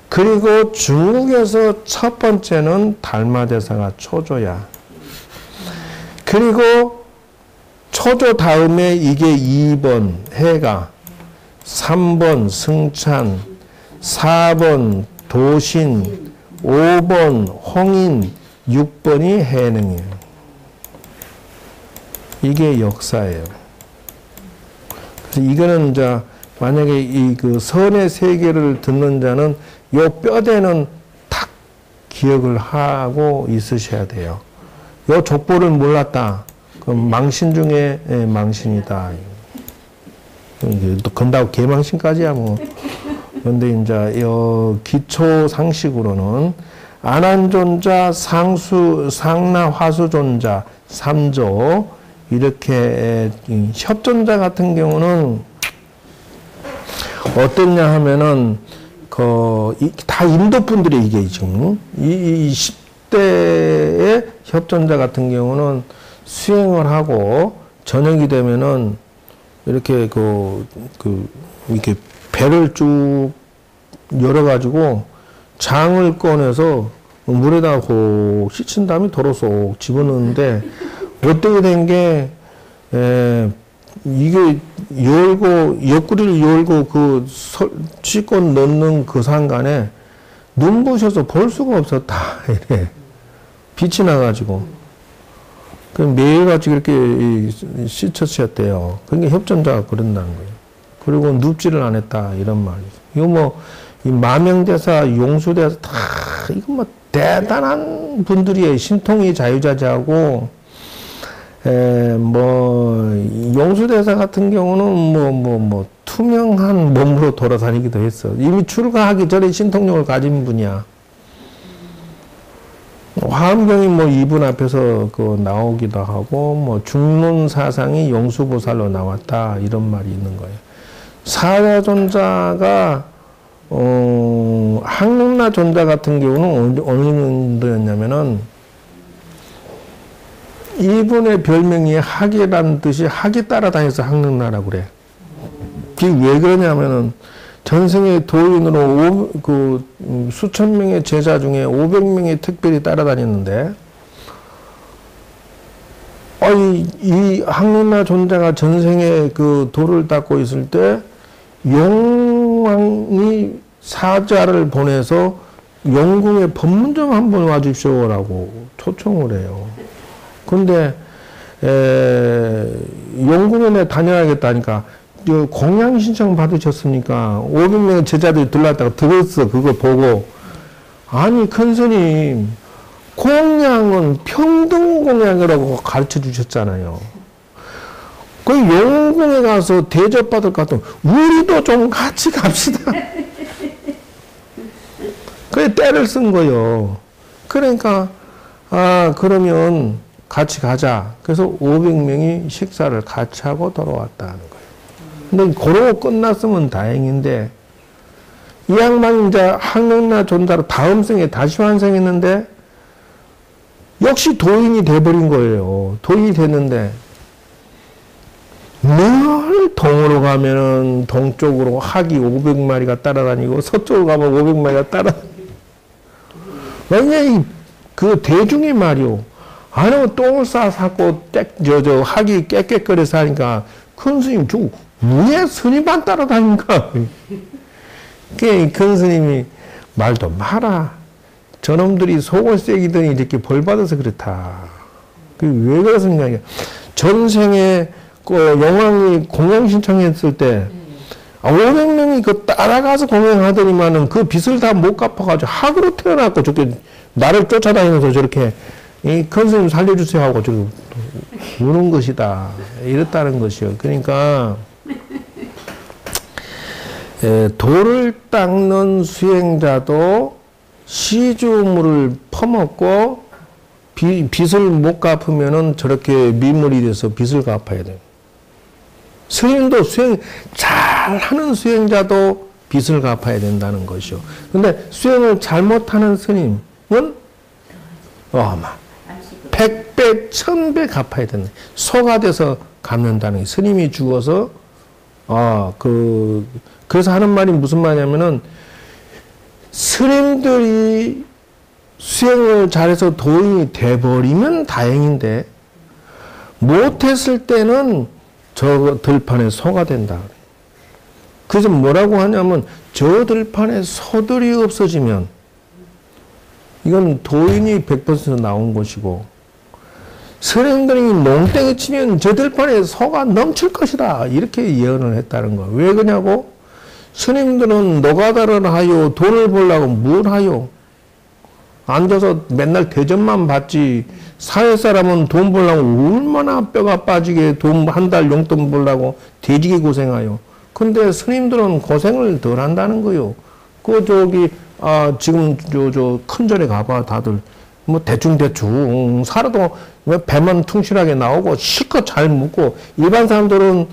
그리고 중국에서 첫 번째는 달마대사가 초조야. 그리고 초조 다음에 이게 2번 해가, 3번 승찬, 4번 도신, 5번 홍인, 6번이 해능이에요. 이게 역사예요. 그래서 이거는 이제 만약에 이 선의 세계를 듣는 자는 요 뼈대는 탁 기억을 하고 있으셔야 돼요. 요 족보를 몰랐다. 그럼 망신 중에 망신이다. 또 건다고 개망신까지야 뭐. 그런데 이제 요 기초 상식으로는 안한존자, 상나 화수존자 3조 이렇게 협존자 같은 경우는 어떻냐 하면은 다 인도 분들이 이게 지금 이 10대의 협존자 같은 경우는 수행을 하고 저녁이 되면은 이렇게 이렇게 배를 쭉 열어가지고 장을 꺼내서 물에다가 혹 씻은 다음에 도로 쏙 집어넣는데 어떻게 된 게 이게 옆구리를 열고 씻고 넣는 그 상간에 눈부셔서 볼 수가 없었다 이래 빛이 나가지고 그 매일같이 그렇게 씻으셨대요. 그게 협존자가 그런다는 거예요. 그리고 눕지를 안 했다 이런 말이죠. 이거 뭐 이 마명대사, 용수대사 다 이거 뭐 대단한 분들이에요. 신통이 자유자재하고 용수대사 같은 경우는 투명한 몸으로 돌아다니기도 했어. 이미 출가하기 전에 신통력을 가진 분이야. 화엄경이 이분 앞에서 나오기도 하고, 중론 사상이 용수보살로 나왔다, 이런 말이 있는 거예요. 사자존자가, 항릉나 존자 같은 경우는 어느 정도였냐면은, 이분의 별명이 학이라는 뜻이 학이 따라다녀서 항릉나라고 그래. 그게 왜 그러냐면은, 전생의 도인으로 수천 명의 제자 중에 500명이 특별히 따라다녔는데, 이 항릉나 존자가 전생에 도를 닦고 있을 때, 용왕이 사자를 보내서 용궁에 법문 좀 한번 와주십시오라고 초청을 해요. 근데, 용궁에 다녀야겠다니까, 공양 신청 받으셨으니까 500명의 제자들이 들렀다가 들었어. 그거 보고. 아니, 큰 스님, 공양은 평등 공양이라고 가르쳐 주셨잖아요. 그 용궁에 가서 대접받을 것 같으면 우리도 좀 같이 갑시다. 그래, 때를 쓴 거요. 그러니까, 그러면 같이 가자. 그래서 500명이 식사를 같이 하고 돌아왔다는 거예요. 근데 그러고 끝났으면 다행인데, 이 양반이 이제 항릉나 존자로 다음 생에 다시 환생했는데, 역시 도인이 돼버린 거예요. 도인이 됐는데, 늘 동으로 가면은 동쪽으로 학이 500마리가 따라다니고, 서쪽으로 가면 500마리가 따라다니고. 왜냐면 대중이 말이요. 아니면 똥을 싸 샀고, 학이 깨끗거려서 하니까, 큰 스님, 왜 스님만 따라다니까? 큰 스님이 말도 마라. 저놈들이 속을 새기더니 이렇게 벌 받아서 그렇다. 왜 그렇습니까? 전생에 영왕이 공양 신청했을 때 500명이 그 따라가서 공양하더니만은 그 빚을 다 못 갚아가지고 학으로 태어났고 저렇게 나를 쫓아다니면서 저렇게 이 큰 스님 살려주세요 하고 저렇게 우는 것이다. 이랬다는 것이요. 그러니까 돌을 닦는 수행자도 시주물을 퍼먹고 빚을 못 갚으면은 저렇게 민물이 돼서 빚을 갚아야 돼요. 스님도 수행 잘하는 수행자도 빚을 갚아야 된다는 것이요. 근데 수행을 잘못하는 스님은 100배, 1000배 갚아야 된다. 소가 돼서 갚는다는 게 스님이 죽어서 그래서 하는 말이 무슨 말이냐면은 스님들이 수행을 잘해서 도인이 돼버리면 다행인데 못했을 때는 저 들판에 소가 된다. 그래서 뭐라고 하냐면 저 들판에 소들이 없어지면 이건 도인이 100% 나온 것이고 스님들이 농땡이 치면 저 들판에 소가 넘칠 것이다. 이렇게 예언을 했다는 거야. 왜 그러냐고? 스님들은 노가다를 하요. 돈을 벌려고 뭘 하요? 앉아서 맨날 대접만 받지. 사회 사람은 돈 벌려고 얼마나 뼈가 빠지게 돈 한 달 용돈 벌려고 돼지게 고생하요. 근데 스님들은 고생을 덜 한다는 거요. 지금 큰 절에 가봐. 다들 뭐 대충 살아도 배만 퉁실하게 나오고 실컷 잘 먹고 일반 사람들은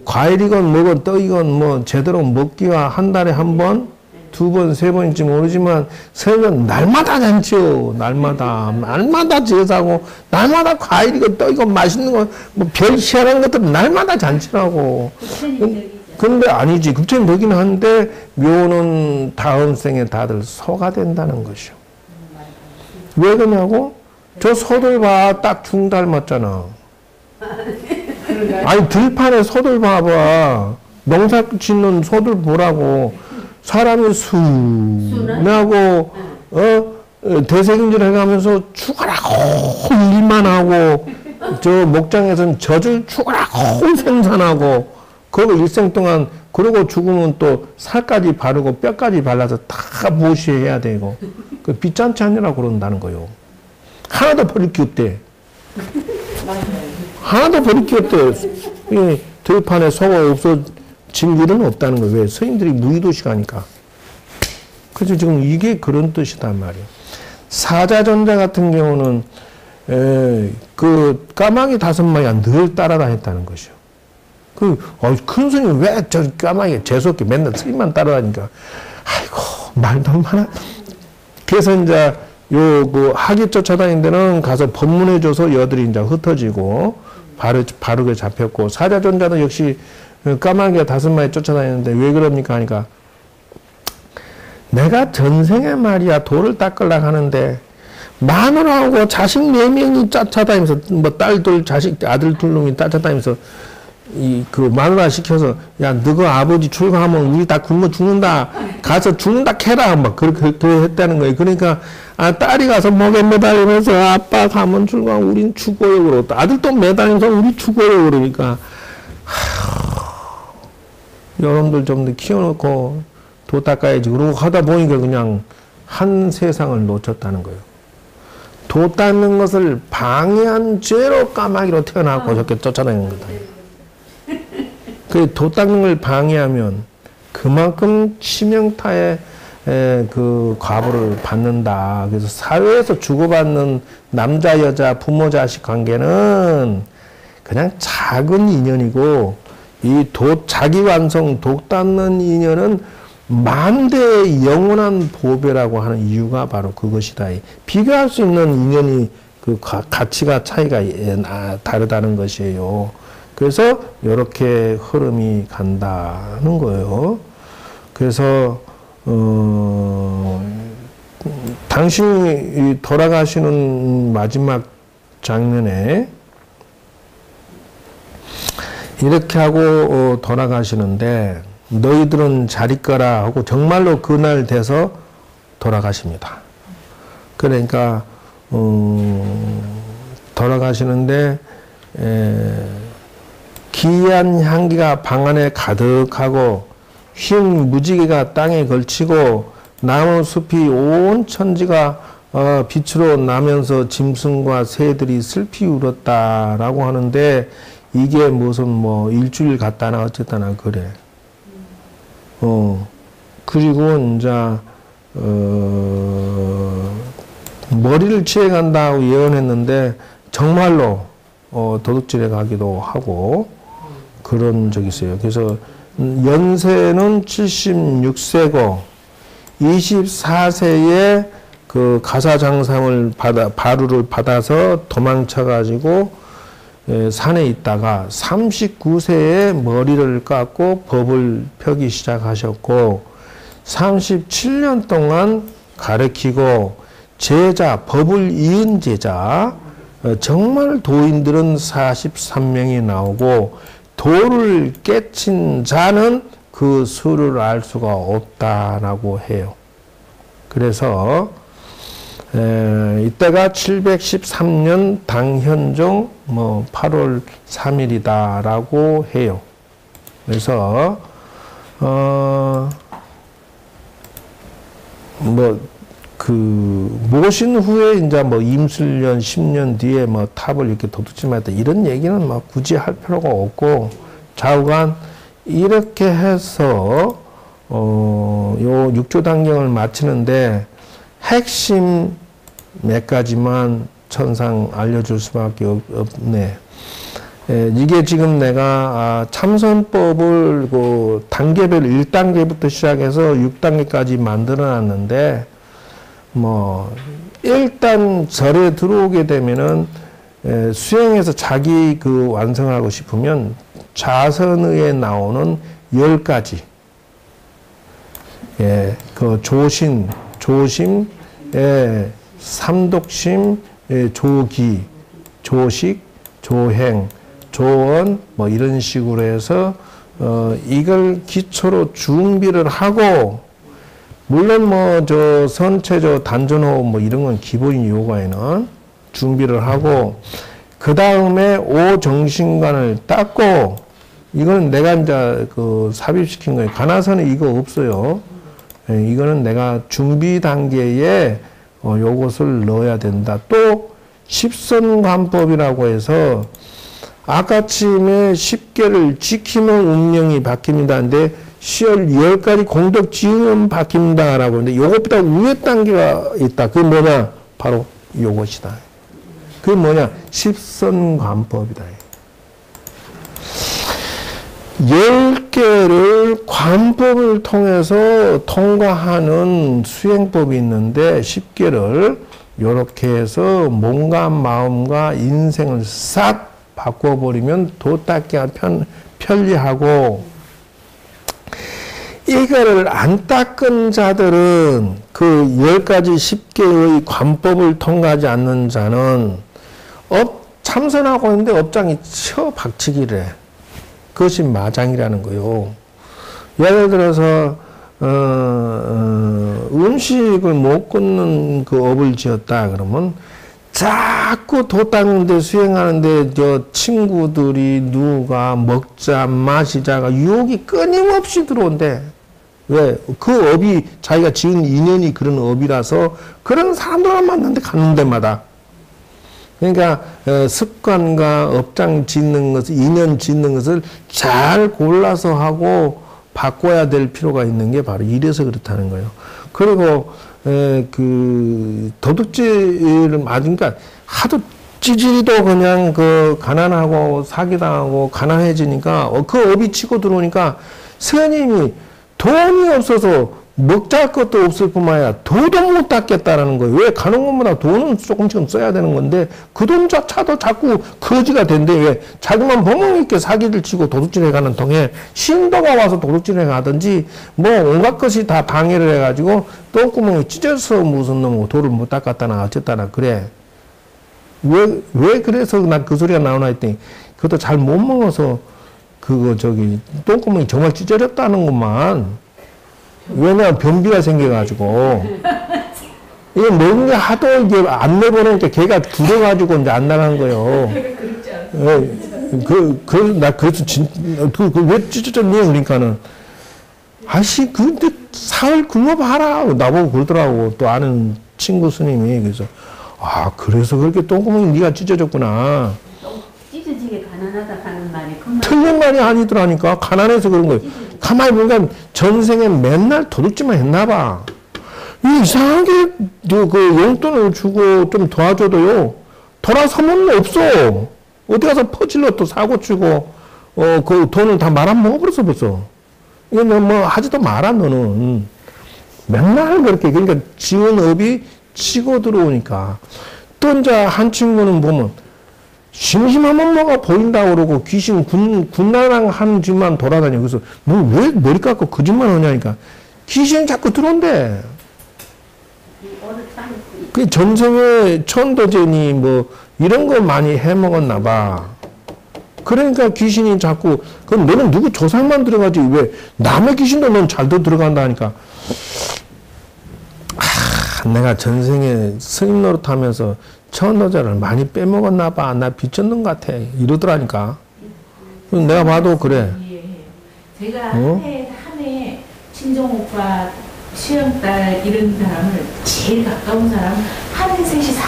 과일이건 뭐건 떡이건 뭐 제대로 먹기가 한 달에 한 번, 두 번, 세 번인지 모르지만 스님은 날마다 잔치요. 날마다 제사하고 날마다 과일이건 떡이건 맛있는 거 뭐 별 희한한 것들은 날마다 잔치라고. 근데 아니지. 급체는 되긴 한데 묘는 다음 생에 다들 소가 된다는 것이요. 왜 그러냐고? 저 소들 봐. 딱 중 닮았잖아. 아니 들판에 소들 봐봐. 농사 짓는 소들 보라고. 사람이 순하고 대생인줄 해가면서 죽어라고 일만 하고 저 목장에서는 젖을 죽어라고 생산하고 그리고 일생 동안 그러고 죽으면 또 살까지 바르고 뼈까지 발라서 다 무시해야 되고 그 빚잔치 하느라고 그런다는 거요. 하나도 버릴 게 없대. 하나도 버릴 게 없대. 들판에 소가 없어질 일은 없다는 거예요. 왜? 스님들이 무의도식 하니까. 그래서 지금 이게 그런 뜻이단 말이에요. 사자전자 같은 경우는 그 까마귀 5마리가 늘 따라다녔다는 것이요. 큰 스님 왜 저 까마귀 재수없게 맨날 스님만 따라다니까. 아이고 말도 많아. 그래서 이제 학이 쫓아다니는 데는 가서 법문해줘서 여들이 이제 흩어지고 바르게 잡혔고 사자전자도 역시 까마귀가 5마리 쫓아다니는데 왜 그럽니까 하니까 내가 전생에 말이야 돌을 닦으려고 하는데 마누라하고 자식 4명이 쫓아다니면서 뭐 딸들 자식 아들 2놈이 쫓아다니면서 마누라 시켜서 야 너가 아버지 출가하면 우리 다 굶어 죽는다 가서 죽는다 캐라 막 그렇게 했다는 거예요. 그러니까 딸이 가서 목에 매달리면서 아빠 가면 출가하면 우린 죽어요 그러고 아들 또 매달리면서 우리 죽어요 그러니까 여러분들 좀 더 키워놓고 도 닦아야지 그러고 하다 보니까 그냥 한 세상을 놓쳤다는 거예요. 도 닦는 것을 방해한 죄로 까마귀로 태어나고 저렇게 쫓아다니는 거다. 그 도 닦는 걸 방해하면 그만큼 치명타의 그 과보를 받는다. 그래서 사회에서 주고받는 남자 여자 부모 자식 관계는 그냥 작은 인연이고 이 자기 완성 도 닦는 인연은 만대의 영원한 보배라고 하는 이유가 바로 그것이다. 비교할 수 있는 인연이 그 가치가 차이가 다르다는 것이에요. 그래서 이렇게 흐름이 간다는 거예요. 그래서 당신이 돌아가시는 마지막 장면에 이렇게 하고 돌아가시는데 너희들은 잘 있거라 하고 정말로 그날 돼서 돌아가십니다. 그러니까 돌아가시는데 기이한 향기가 방 안에 가득하고 흰 무지개가 땅에 걸치고 나무 숲이 온 천지가 빛으로 나면서 짐승과 새들이 슬피 울었다라고 하는데 이게 무슨 뭐 일주일 갔다나 어쨌다나 그래. 그리고 이제 머리를 치해 간다고 예언했는데 정말로 도둑질해 가기도 하고 그런 적이 있어요. 그래서 연세는 76세고 24세에 그 가사장상을 바루를 받아서 도망쳐가지고 산에 있다가 39세에 머리를 깎고 법을 펴기 시작하셨고 37년 동안 가르치고 제자, 법을 이은 제자, 정말 도인들은 43명이 나오고 도를 깨친 자는 그 수를 알 수가 없다라고 해요. 그래서 이때가 713년 당현종 8월 3일이다라고 해요. 그래서 모신 후에 이제 임술년 10년 뒤에 탑을 이렇게 도둑질했다 이런 얘기는 굳이 할 필요가 없고 좌우간 이렇게 해서 요 6조 단경을 마치는데 핵심 몇 가지만 천상 알려줄 수밖에 없네. 이게 지금 내가 참선법을 그 단계별 1단계부터 시작해서 6단계까지 만들어 놨는데 일단 절에 들어오게 되면은 수행해서 자기 그 완성하고 싶으면 자선의에 나오는 10가지 그 조심, 삼독심, 조기, 조식, 조행, 조언 이런 식으로 해서 이걸 기초로 준비를 하고 물론 선체 단전호흡 이런 건 기본 요가에는 준비를 하고 그 다음에 오정신관을 닦고 이거는 내가 이제 삽입시킨 거예요. 가나선에 이거 없어요. 이거는 내가 준비 단계에 요것을 넣어야 된다. 또 십선관법이라고 해서 아까침에 10개를 지키면 운명이 바뀝니다. 근데 10가지 공덕 지으면 바뀝니다. 라고 하는데 요것보다 위에 단계가 있다. 그게 뭐냐? 바로 요것이다. 그게 뭐냐? 십선관법이다. 10개를 관법을 통해서 통과하는 수행법이 있는데 10개를 이렇게 해서 몸과 마음과 인생을 싹 바꿔버리면 도닦기가 편리하고 이거를 안 닦은 자들은 그 10가지 10개의 관법을 통과하지 않는 자는 참선하고 있는데 업장이 쳐박치기를 해. 그것이 마장이라는 거요. 예를 들어서 음식을 못 끊는 그 업을 지었다 그러면 자꾸 도 닦는데 수행하는데 친구들이 누가 먹자 마시자가 유혹이 끊임없이 들어온대. 왜? 그 업이 자기가 지은 인연이 그런 업이라서 그런 사람들만 만나는데 가는 데마다. 그러니까 습관과 업장 짓는 것을 인연 짓는 것을 잘 골라서 하고 바꿔야 될 필요가 있는 게 바로 이래서 그렇다는 거예요. 그리고 그 도둑질을 맞으니까 하도 찌질이도 그냥 가난하고 사기당하고 가난해지니까 그 업이 치고 들어오니까 스님이 돈이 없어서 먹잘 것도 없을 뿐만 아니라 도도 못 닦겠다라는 거예요. 왜? 가는 것마다 돈은 조금씩은 써야 되는 건데 그 돈조차도 자꾸 거지가 된대. 왜? 자기만 범용 있게 사기를 치고 도둑질해 가는 통에 신도가 와서 도둑질해 가든지 온갖 것이 다 방해를 해가지고 똥구멍에 찢어서 무슨 놈 도를 못 닦았다나 어쨌다나 그래. 왜 그래서 난 그 소리가 나오나 했더니 그것도 잘 못 먹어서 똥구멍이 정말 찢어졌다는 것만. 왜냐면 변비가 생겨가지고. 이게 먹는 게 하도 이게 안 내보내니까 걔가 굳어가지고 이제 안 나가는 거예요. 나 그래서 왜 찢어졌니? 그러니까는. 아씨, 근데 사흘 굶어봐라. 나보고 그러더라고. 또 아는 친구 스님이. 그래서, 그래서 그렇게 똥구멍이 네가 찢어졌구나. 찢어지게 가난하다 하는 말이 틀린 말이 아니더라니까. 가난해서 그런 거예요. 가만히 보니까 전생에 맨날 도둑질만 했나 봐. 이상하게 그 용돈을 주고 좀 도와줘도요. 돌아서면 없어. 어디 가서 퍼질러 또 사고 치고 그 돈을 다 말아먹어버렸어 벌써. 이거 뭐 하지도 마라 너는. 맨날 그렇게. 그러니까 지은 업이 치고 들어오니까. 또 이제 한 친구는 보면 심심한 엄마가 보인다고 그러고 귀신 군나랑 하는 집만 돌아다녀. 그래서 너 왜 머리 깎고 그 집만 오냐니까. 귀신이 자꾸 들어온대. 그 전생에 천도제니 뭐 이런 거 많이 해먹었나 봐. 그러니까 귀신이 자꾸. 그럼 너는 누구 조상만 들어가지 왜 남의 귀신도 넌 잘도 들어간다 하니까. 내가 전생에 스님 노릇하면서 천도제를 많이 빼먹었나 봐. 나 비쳤는 것 같아. 이러더라니까. 내가 봐도 그래. 제가 한 해 친정 오빠 시험딸 이런 사람을 제일 가까운 사람 하늘 셋이 싹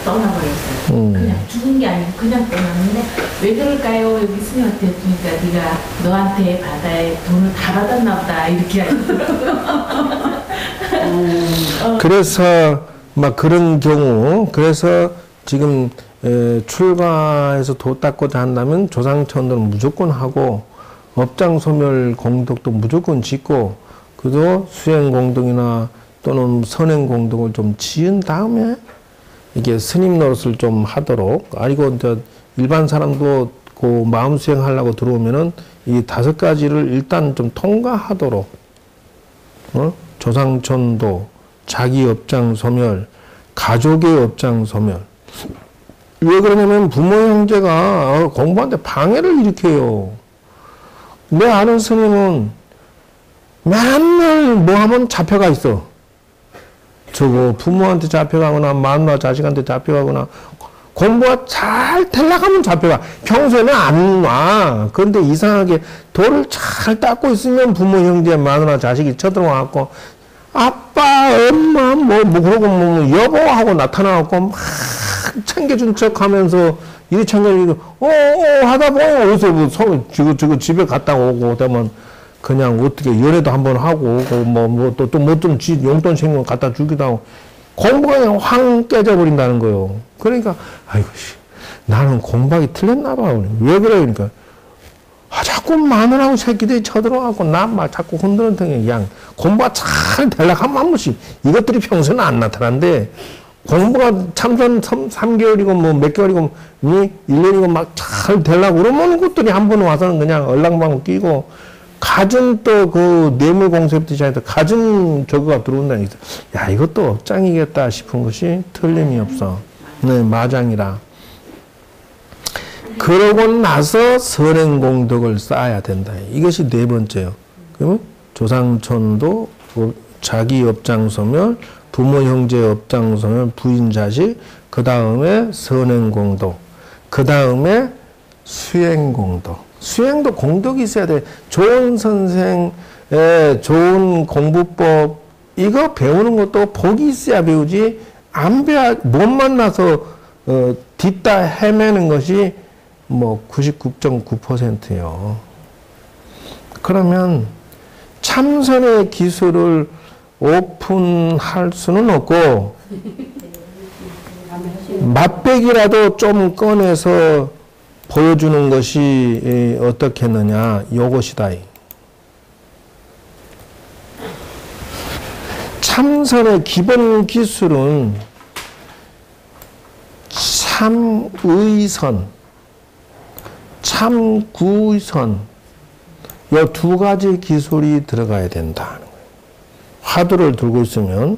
떠나버렸어요. 그냥 죽은 게 아니고 그냥 떠났는데 왜 그럴까요? 여기 스님한테 했으니까 네가 너한테 바다에 돈을 다 받았나 보다 이렇게 하더라고요. 그래서 막 그런 경우. 그래서 지금 출가해서 도 닦고자 한다면 조상천도는 무조건 하고 업장소멸 공덕도 무조건 짓고 그도 수행공덕이나 또는 선행공덕을 좀 지은 다음에 이게 스님 노릇을 좀 하도록. 아니고 이제 일반 사람도 그 마음 수행하려고 들어오면은 이 5가지를 일단 좀 통과하도록. 조상천도, 자기 업장 소멸, 가족의 업장 소멸. 왜 그러냐면 부모 형제가 공부하는데 방해를 일으켜요. 내 아는 스님은 맨날 뭐 하면 잡혀가 있어. 저거 부모한테 잡혀가거나 마누라 자식한테 잡혀가거나 공부가 잘 되려고 하면 잡혀가. 평소에는 안 와. 그런데 이상하게 돌을 잘 닦고 있으면 부모 형제 마누라 자식이 쳐들어와갖고 아빠 엄마 그러고 여보하고 나타나갖고 막 챙겨준 척하면서 이리 챙겨주고 하다 보면 어디서 저거 집에 갔다 오고 되면 그냥 어떻게 연애도 한번 하고 오고 또 뭐 좀 용돈 생겨 갖다 주기도 하고 공부가 그냥 확 깨져버린다는 거예요. 그러니까 아이고 나는 공부하기 틀렸나 봐. 왜 그래? 그러니까 자꾸 마누라하고 새끼들이 쳐들어가고 나 막 자꾸 흔들흔들 그냥 공부가 잘 되려고 하면 한 번씩 이것들이 평소에는 안 나타난데 공부가 참선 3개월이고 뭐 몇 개월이고 1년이고 막 잘 되려고 그러면 그것들이 한 번 와서는 그냥 얼랑방울 끼고 가진 또 그 뇌물공세부터 시작해서 가진 저거가 들어온다는 게 있어. 야, 이것도 업장이겠다 싶은 것이 틀림이 없어. 네, 마장이라. 그러고 나서 선행공덕을 쌓아야 된다. 이것이 네 번째요. 그러면 조상천도, 자기 업장소멸, 부모 형제 업장소멸, 부인 자식, 그 다음에 선행공덕, 그 다음에 수행공덕. 수행도 공덕이 있어야 돼. 좋은 선생, 좋은 공부법, 이거 배우는 것도 복이 있어야 배우지, 못 만나서, 뒤따 헤매는 것이 뭐 99.9%예요. 그러면 참선의 기술을 오픈할 수는 없고, 맛배기라도 좀 꺼내서 보여주는 것이 어떻겠느냐, 요것이다. 참선의 기본 기술은 참의선, 참구의선, 이 2가지 기술이 들어가야 된다. 화두를 들고 있으면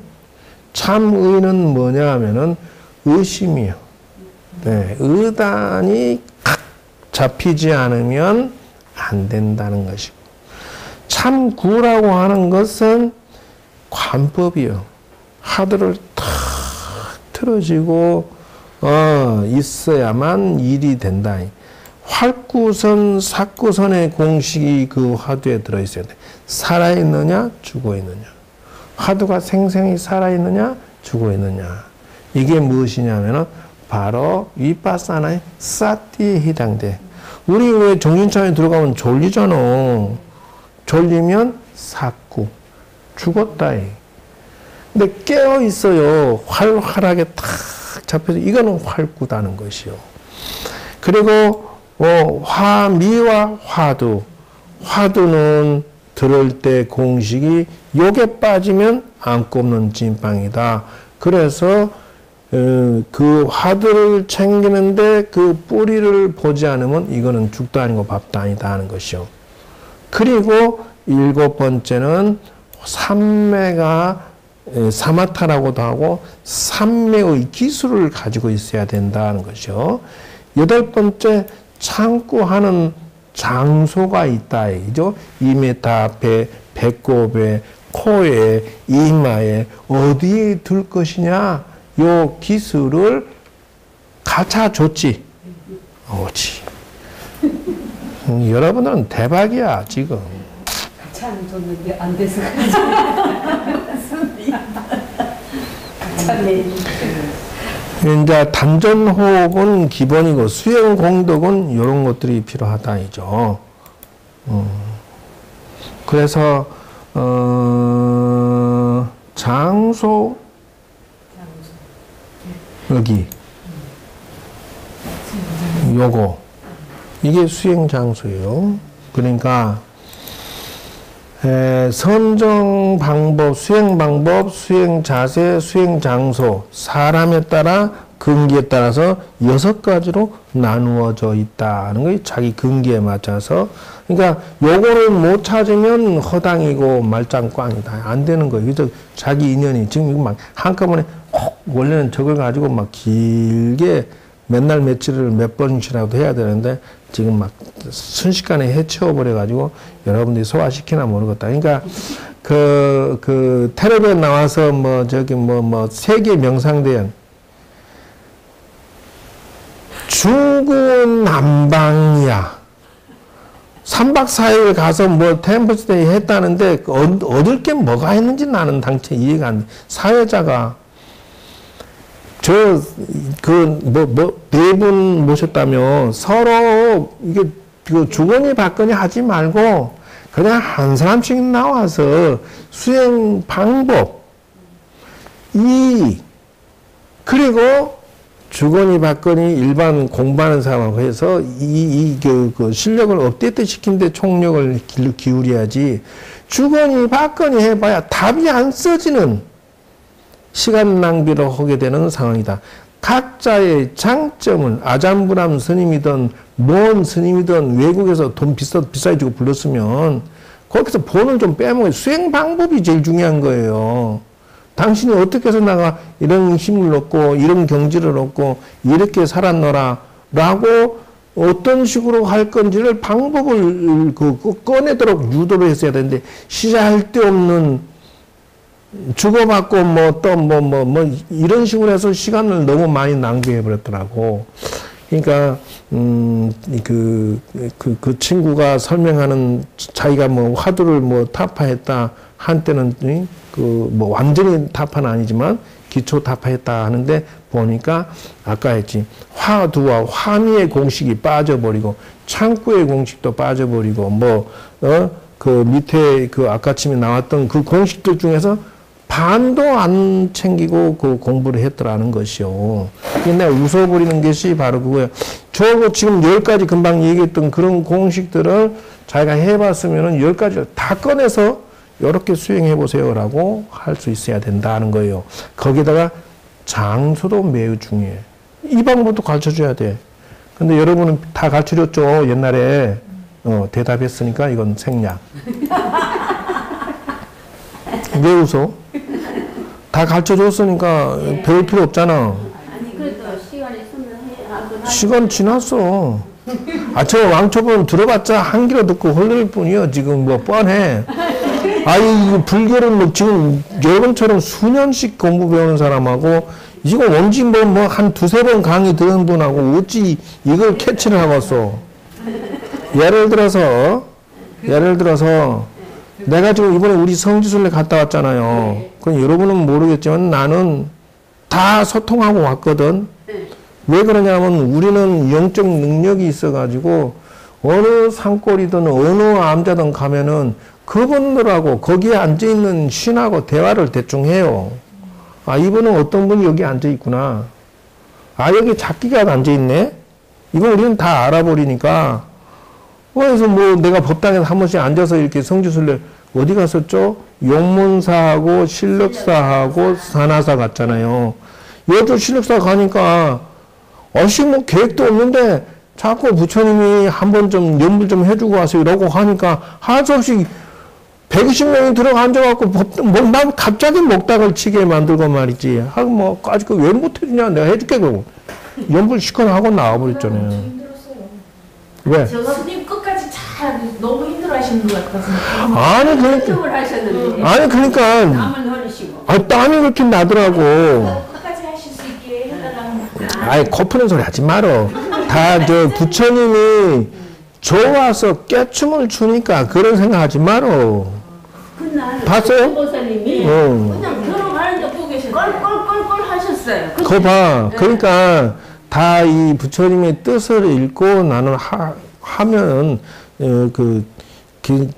참의는 뭐냐 하면은 의심이요. 네, 의단이 잡히지 않으면 안 안 된다는 것이고, 참구라고 하는 것은 관법이요. 하드를 탁 틀어지고 있어야만 일이 된다. 활구선, 삭구선의 공식이 그 화두에 들어있어야 돼. 살아있느냐, 죽어있느냐. 화두가 생생히 살아있느냐, 죽어있느냐. 이게 무엇이냐면은 바로 위파사나의 사티에 해당돼. 우리 왜 정신차에 들어가면 졸리잖아. 졸리면 삭구. 죽었다. 근데 깨어 있어요. 활활하게 탁 잡혀서 이거는 활구다는 것이요. 그리고 화미와 화두. 화두는 들을 때 공식이 욕에 빠지면 안 꼽는 찐빵이다. 그래서 그 화두를 챙기는데 그 뿌리를 보지 않으면 이거는 죽도 아니고 밥도 아니다 하는 것이요. 그리고 7번째는 삼매가 사마타라고도 하고 삼매의 기술을 가지고 있어야 된다는 것이요. 8번째 창구하는 장소가 있다. 이죠. 2m 앞에, 배꼽에, 코에, 이마에 어디에 둘 것이냐. 요 기술을 가르쳐줬지. 오지. 여러분들은 대박이야 지금. 가차는 줬는데 안 돼서 이제 단전호흡은 기본이고 수행공덕은 이런 것들이 필요하다 이죠. 그래서 장소 여기 요거 이게 수행 장소예요. 그러니까 선정 방법, 수행 방법, 수행 자세, 수행 장소, 사람에 따라 근기에 따라서 6가지로 나누어져 있다는 게 자기 근기에 맞춰서. 그러니까 요거를 못 찾으면 허당이고 말짱꽝이다. 안 되는 거예요. 그래서 자기 인연이 지금 이거 막 한꺼번에 원래는 저걸 가지고 막 길게 맨날 며칠을 몇 번씩이라도 해야 되는데 지금 막 순식간에 해치워버려가지고 여러분들이 소화시키나 모르겠다. 그러니까 그 텔레비에 나와서 세계 명상대연 중구난방이야. 3박 4일 가서 템플스테이 했다는데 얻을 게 뭐가 있는지 나는 당최 이해가 안 돼. 사회자가 네 분 모셨다며 서로 이게 주거니 받거니 하지 말고 그냥 한 사람씩 나와서 수행 방법, 그리고 주거니 받거니 일반 공부하는 사람하고 해서 그 실력을 업데이트 시키는데 총력을 기울여야지 주거니 받거니 해봐야 답이 안 써지는 시간 낭비를 하게 되는 상황이다. 각자의 장점을 아잠부람 스님이든 뭔 스님이든 외국에서 돈 비싸게 주고 불렀으면 거기서 본을 좀 빼먹어요. 수행 방법이 제일 중요한 거예요. 당신이 어떻게 해서 내가 이런 힘을 얻고 이런 경지를 얻고 이렇게 살았노라 라고 어떤 식으로 할 건지를 방법을 꺼내도록 유도를 했어야 되는데 시작할 데 없는 주고받고 이런 식으로 해서 시간을 너무 많이 낭비해 버렸더라고. 그러니까 그 친구가 설명하는 자기가 화두를 타파했다 한때는 완전히 타파는 아니지만 기초 타파했다 하는데 보니까 아까 했지 화두와 화미의 공식이 빠져버리고 창구의 공식도 빠져버리고 그 밑에 그 아까쯤에 나왔던 그 공식들 중에서 반도 안 챙기고 그 공부를 했더라는 것이요. 내가 웃어버리는 것이 바로 그거예요. 저거 지금 10가지 금방 얘기했던 그런 공식들을 자기가 해봤으면은 10가지를 다 꺼내서 이렇게 수행해보세요 라고 할 수 있어야 된다는 거예요. 거기다가 장소도 매우 중요해. 이 방법도 가르쳐줘야 돼. 근데 여러분은 다 가르쳐줬죠. 옛날에. 대답했으니까 이건 생략. 왜 웃어? 다 가르쳐줬으니까 배울 필요 없잖아. 아니 그래도 시간이 있으면 하고 시간 지났어. 저 왕초보는 들어봤자 한 귀로 듣고 흘릴 뿐이요. 지금 뭐 뻔해. 아니, 불교를 뭐 지금 여러분처럼 수년씩 공부 배우는 사람하고 이거 원지 뭐 한 두세 번 강의 들은 분하고 어찌 이걸 캐치를 하겠어. 예를 들어서 내가 지금 이번에 우리 성지순례 갔다 왔잖아요. 그럼 여러분은 모르겠지만 나는 다 소통하고 왔거든. 왜 그러냐면 우리는 영적 능력이 있어가지고 어느 산골이든 어느 암자든 가면은 그분들하고 거기에 앉아있는 신하고 대화를 대충 해요. 아, 이분은 어떤 분이 여기 앉아있구나. 아, 여기 작기가 앉아있네? 이거 우리는 다 알아버리니까. 그래서 뭐 내가 법당에서 한 번씩 앉아서 이렇게 성지순례 어디 갔었죠? 용문사하고 신력사하고 산하사 갔잖아요. 여주 신력사 가니까 어씨 뭐 계획도 없는데 자꾸 부처님이 한번 좀 연불 좀 해주고 와서 이러고 하니까 한 수 없이 120명이 들어가 앉아갖고 난 갑자기 목닥을 치게 만들고 말이지. 하고 뭐 아직 왜 못해주냐 내가 해줄게 그러고 연불 시커나 하고 나와버렸잖아요. 힘들었어요. 왜? 스님 끝까지 잘 너무 힘들어하시는 것 같아서. 아니 걱정을 하셨는데. 아니 그러니까 땀은 흘리시고. 땀이 그렇게 나더라고. 끝까지 하실 수 있게 해달라는. 아이 코 푸는 소리 하지 말어. 다 저 부처님이 좋아서 깨춤을 추니까 그런 생각하지 말어. 그날 봤어요? 보살님이 응. 그냥 들어가는데 보고 계셨어요. 껄껄껄껄 하셨어요. 그거 봐. 그러니까 다 이 부처님의 뜻을 읽고 나는 하면은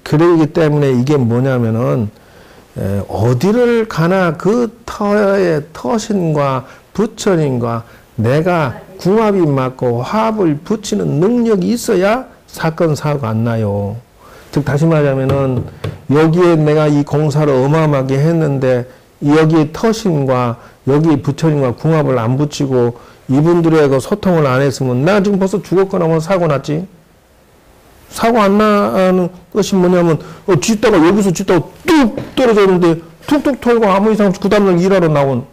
그러기 때문에 이게 뭐냐면은 어디를 가나 그 터의 터신과 부처님과 내가 궁합이 맞고 화합을 붙이는 능력이 있어야 사건 사고가 안 나요. 즉 다시 말하면은 여기에 내가 이 공사를 어마어마하게 했는데 여기 터신과 여기 부처님과 궁합을 안 붙이고 이분들하고 소통을 안 했으면 나 지금 벌써 죽었거나 뭐 사고 났지. 사고 안 나는 것이 뭐냐면 쥐다가 여기서 쥐다가 뚝 떨어졌는데 툭툭 털고 아무 이상 없이 그 다음날 일하러 나온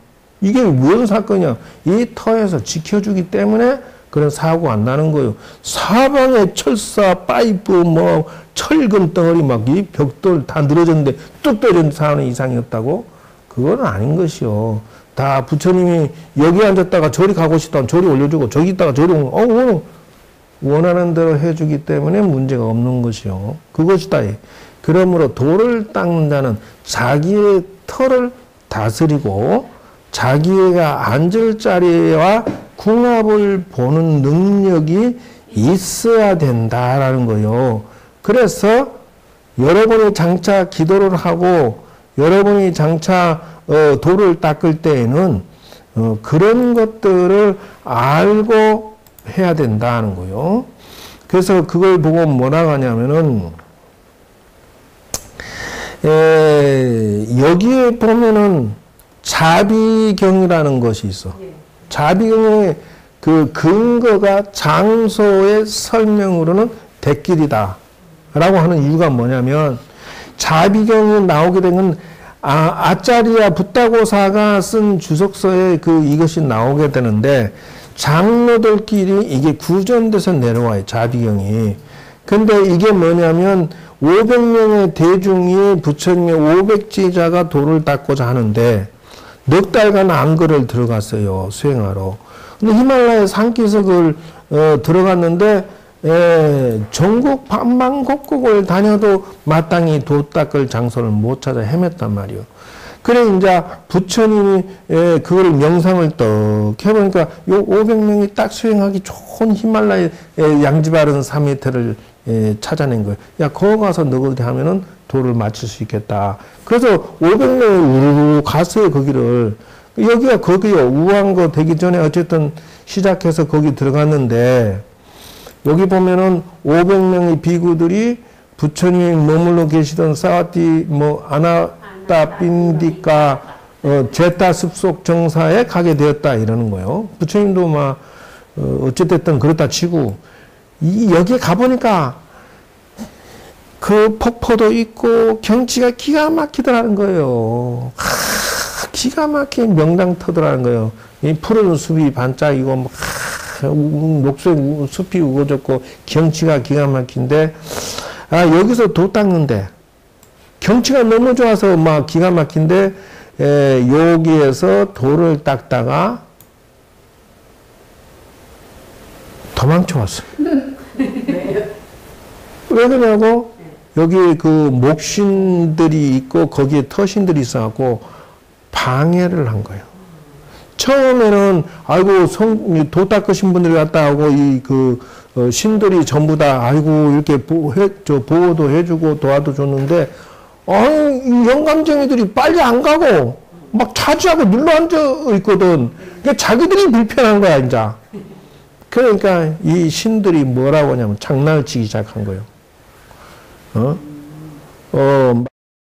이게 무슨 사건이야. 이 터에서 지켜주기 때문에 그런 사고가 안 나는 거예요. 사방에 철사, 파이프, 뭐 철근 덩어리 막 이 벽돌 다 늘어졌는데 뚝 떨어졌는데 사는 이상이 없다고? 그건 아닌 것이요. 다 부처님이 여기 앉았다가 저리 가고 싶다면 저리 올려주고 저기 있다가 저리 오면 원하는 대로 해주기 때문에 문제가 없는 것이요. 그것이다. 그러므로 돌을 닦는 자는 자기의 털을 다스리고 자기가 앉을 자리와 궁합을 보는 능력이 있어야 된다라는 거예요. 그래서 여러분이 장차 기도를 하고 여러분이 장차 돌을 닦을 때에는 그런 것들을 알고 해야 된다는 거예요. 그래서 그걸 보고 뭐라고 하냐면은 여기에 보면은 자비경이라는 것이 있어. 자비경의 그 근거가 장소의 설명으로는 대길이다 라고 하는 이유가 뭐냐면 자비경이 나오게 된 건 아짜리아 붓다고사가 쓴 주석서에 이것이 나오게 되는데 장로들끼리 이게 구전돼서 내려와요. 자비경이. 근데 이게 뭐냐면 500명의 대중이 부처님의 500제자가 돌을 닦고자 하는데 넉 달간 안거를 들어갔어요. 수행하러. 근데 히말라야 산기슭을 들어갔는데 전국 반방곡곡을 다녀도 마땅히 도 닦을 장소를 못 찾아 헤맸단 말이요. 그래 이제 부처님이 그걸 명상을 떡 해보니까 요 500명이 딱 수행하기 좋은 히말라야 양지 바른 3m를 찾아낸 거예요. 야 거기 가서 너희들 하면은 도를 맞출 수 있겠다. 그래서 500명이 우르르 갔어요. 거기를. 여기가 거기요. 우왕거 되기 전에 어쨌든 시작해서 거기 들어갔는데 여기 보면은 500명의 비구들이 부처님이 머물러 계시던 사와티 아나타 빈디카 제타 습속 정사에 가게 되었다 이러는 거예요. 부처님도 어쨌든 그렇다 치고 여기에 가보니까 그 폭포도 있고 경치가 기가 막히더라는 거예요. 기가 막힌 명당 터더라는 거예요. 이 푸른 숲이 반짝이고 녹색 숲이 우거졌고 경치가 기가 막힌데 여기서 도 닦는데 경치가 너무 좋아서 막 기가 막힌데 여기에서 돌을 닦다가 도망쳐 왔어요. 왜 그러냐고? 여기 그 목신들이 있고 거기에 터신들이 있어갖고 방해를 한 거예요. 처음에는 아이고 도 닦으신 분들이 왔다 하고 신들이 전부 다 아이고 이렇게 보호도 해주고 도와도 줬는데 이 영감쟁이들이 빨리 안 가고 막 차지하고 눌러 앉아 있거든. 그러니까 자기들이 불편한 거야 이제. 그러니까 이 신들이 뭐라고 하냐면 장난을 치기 시작한 거예요.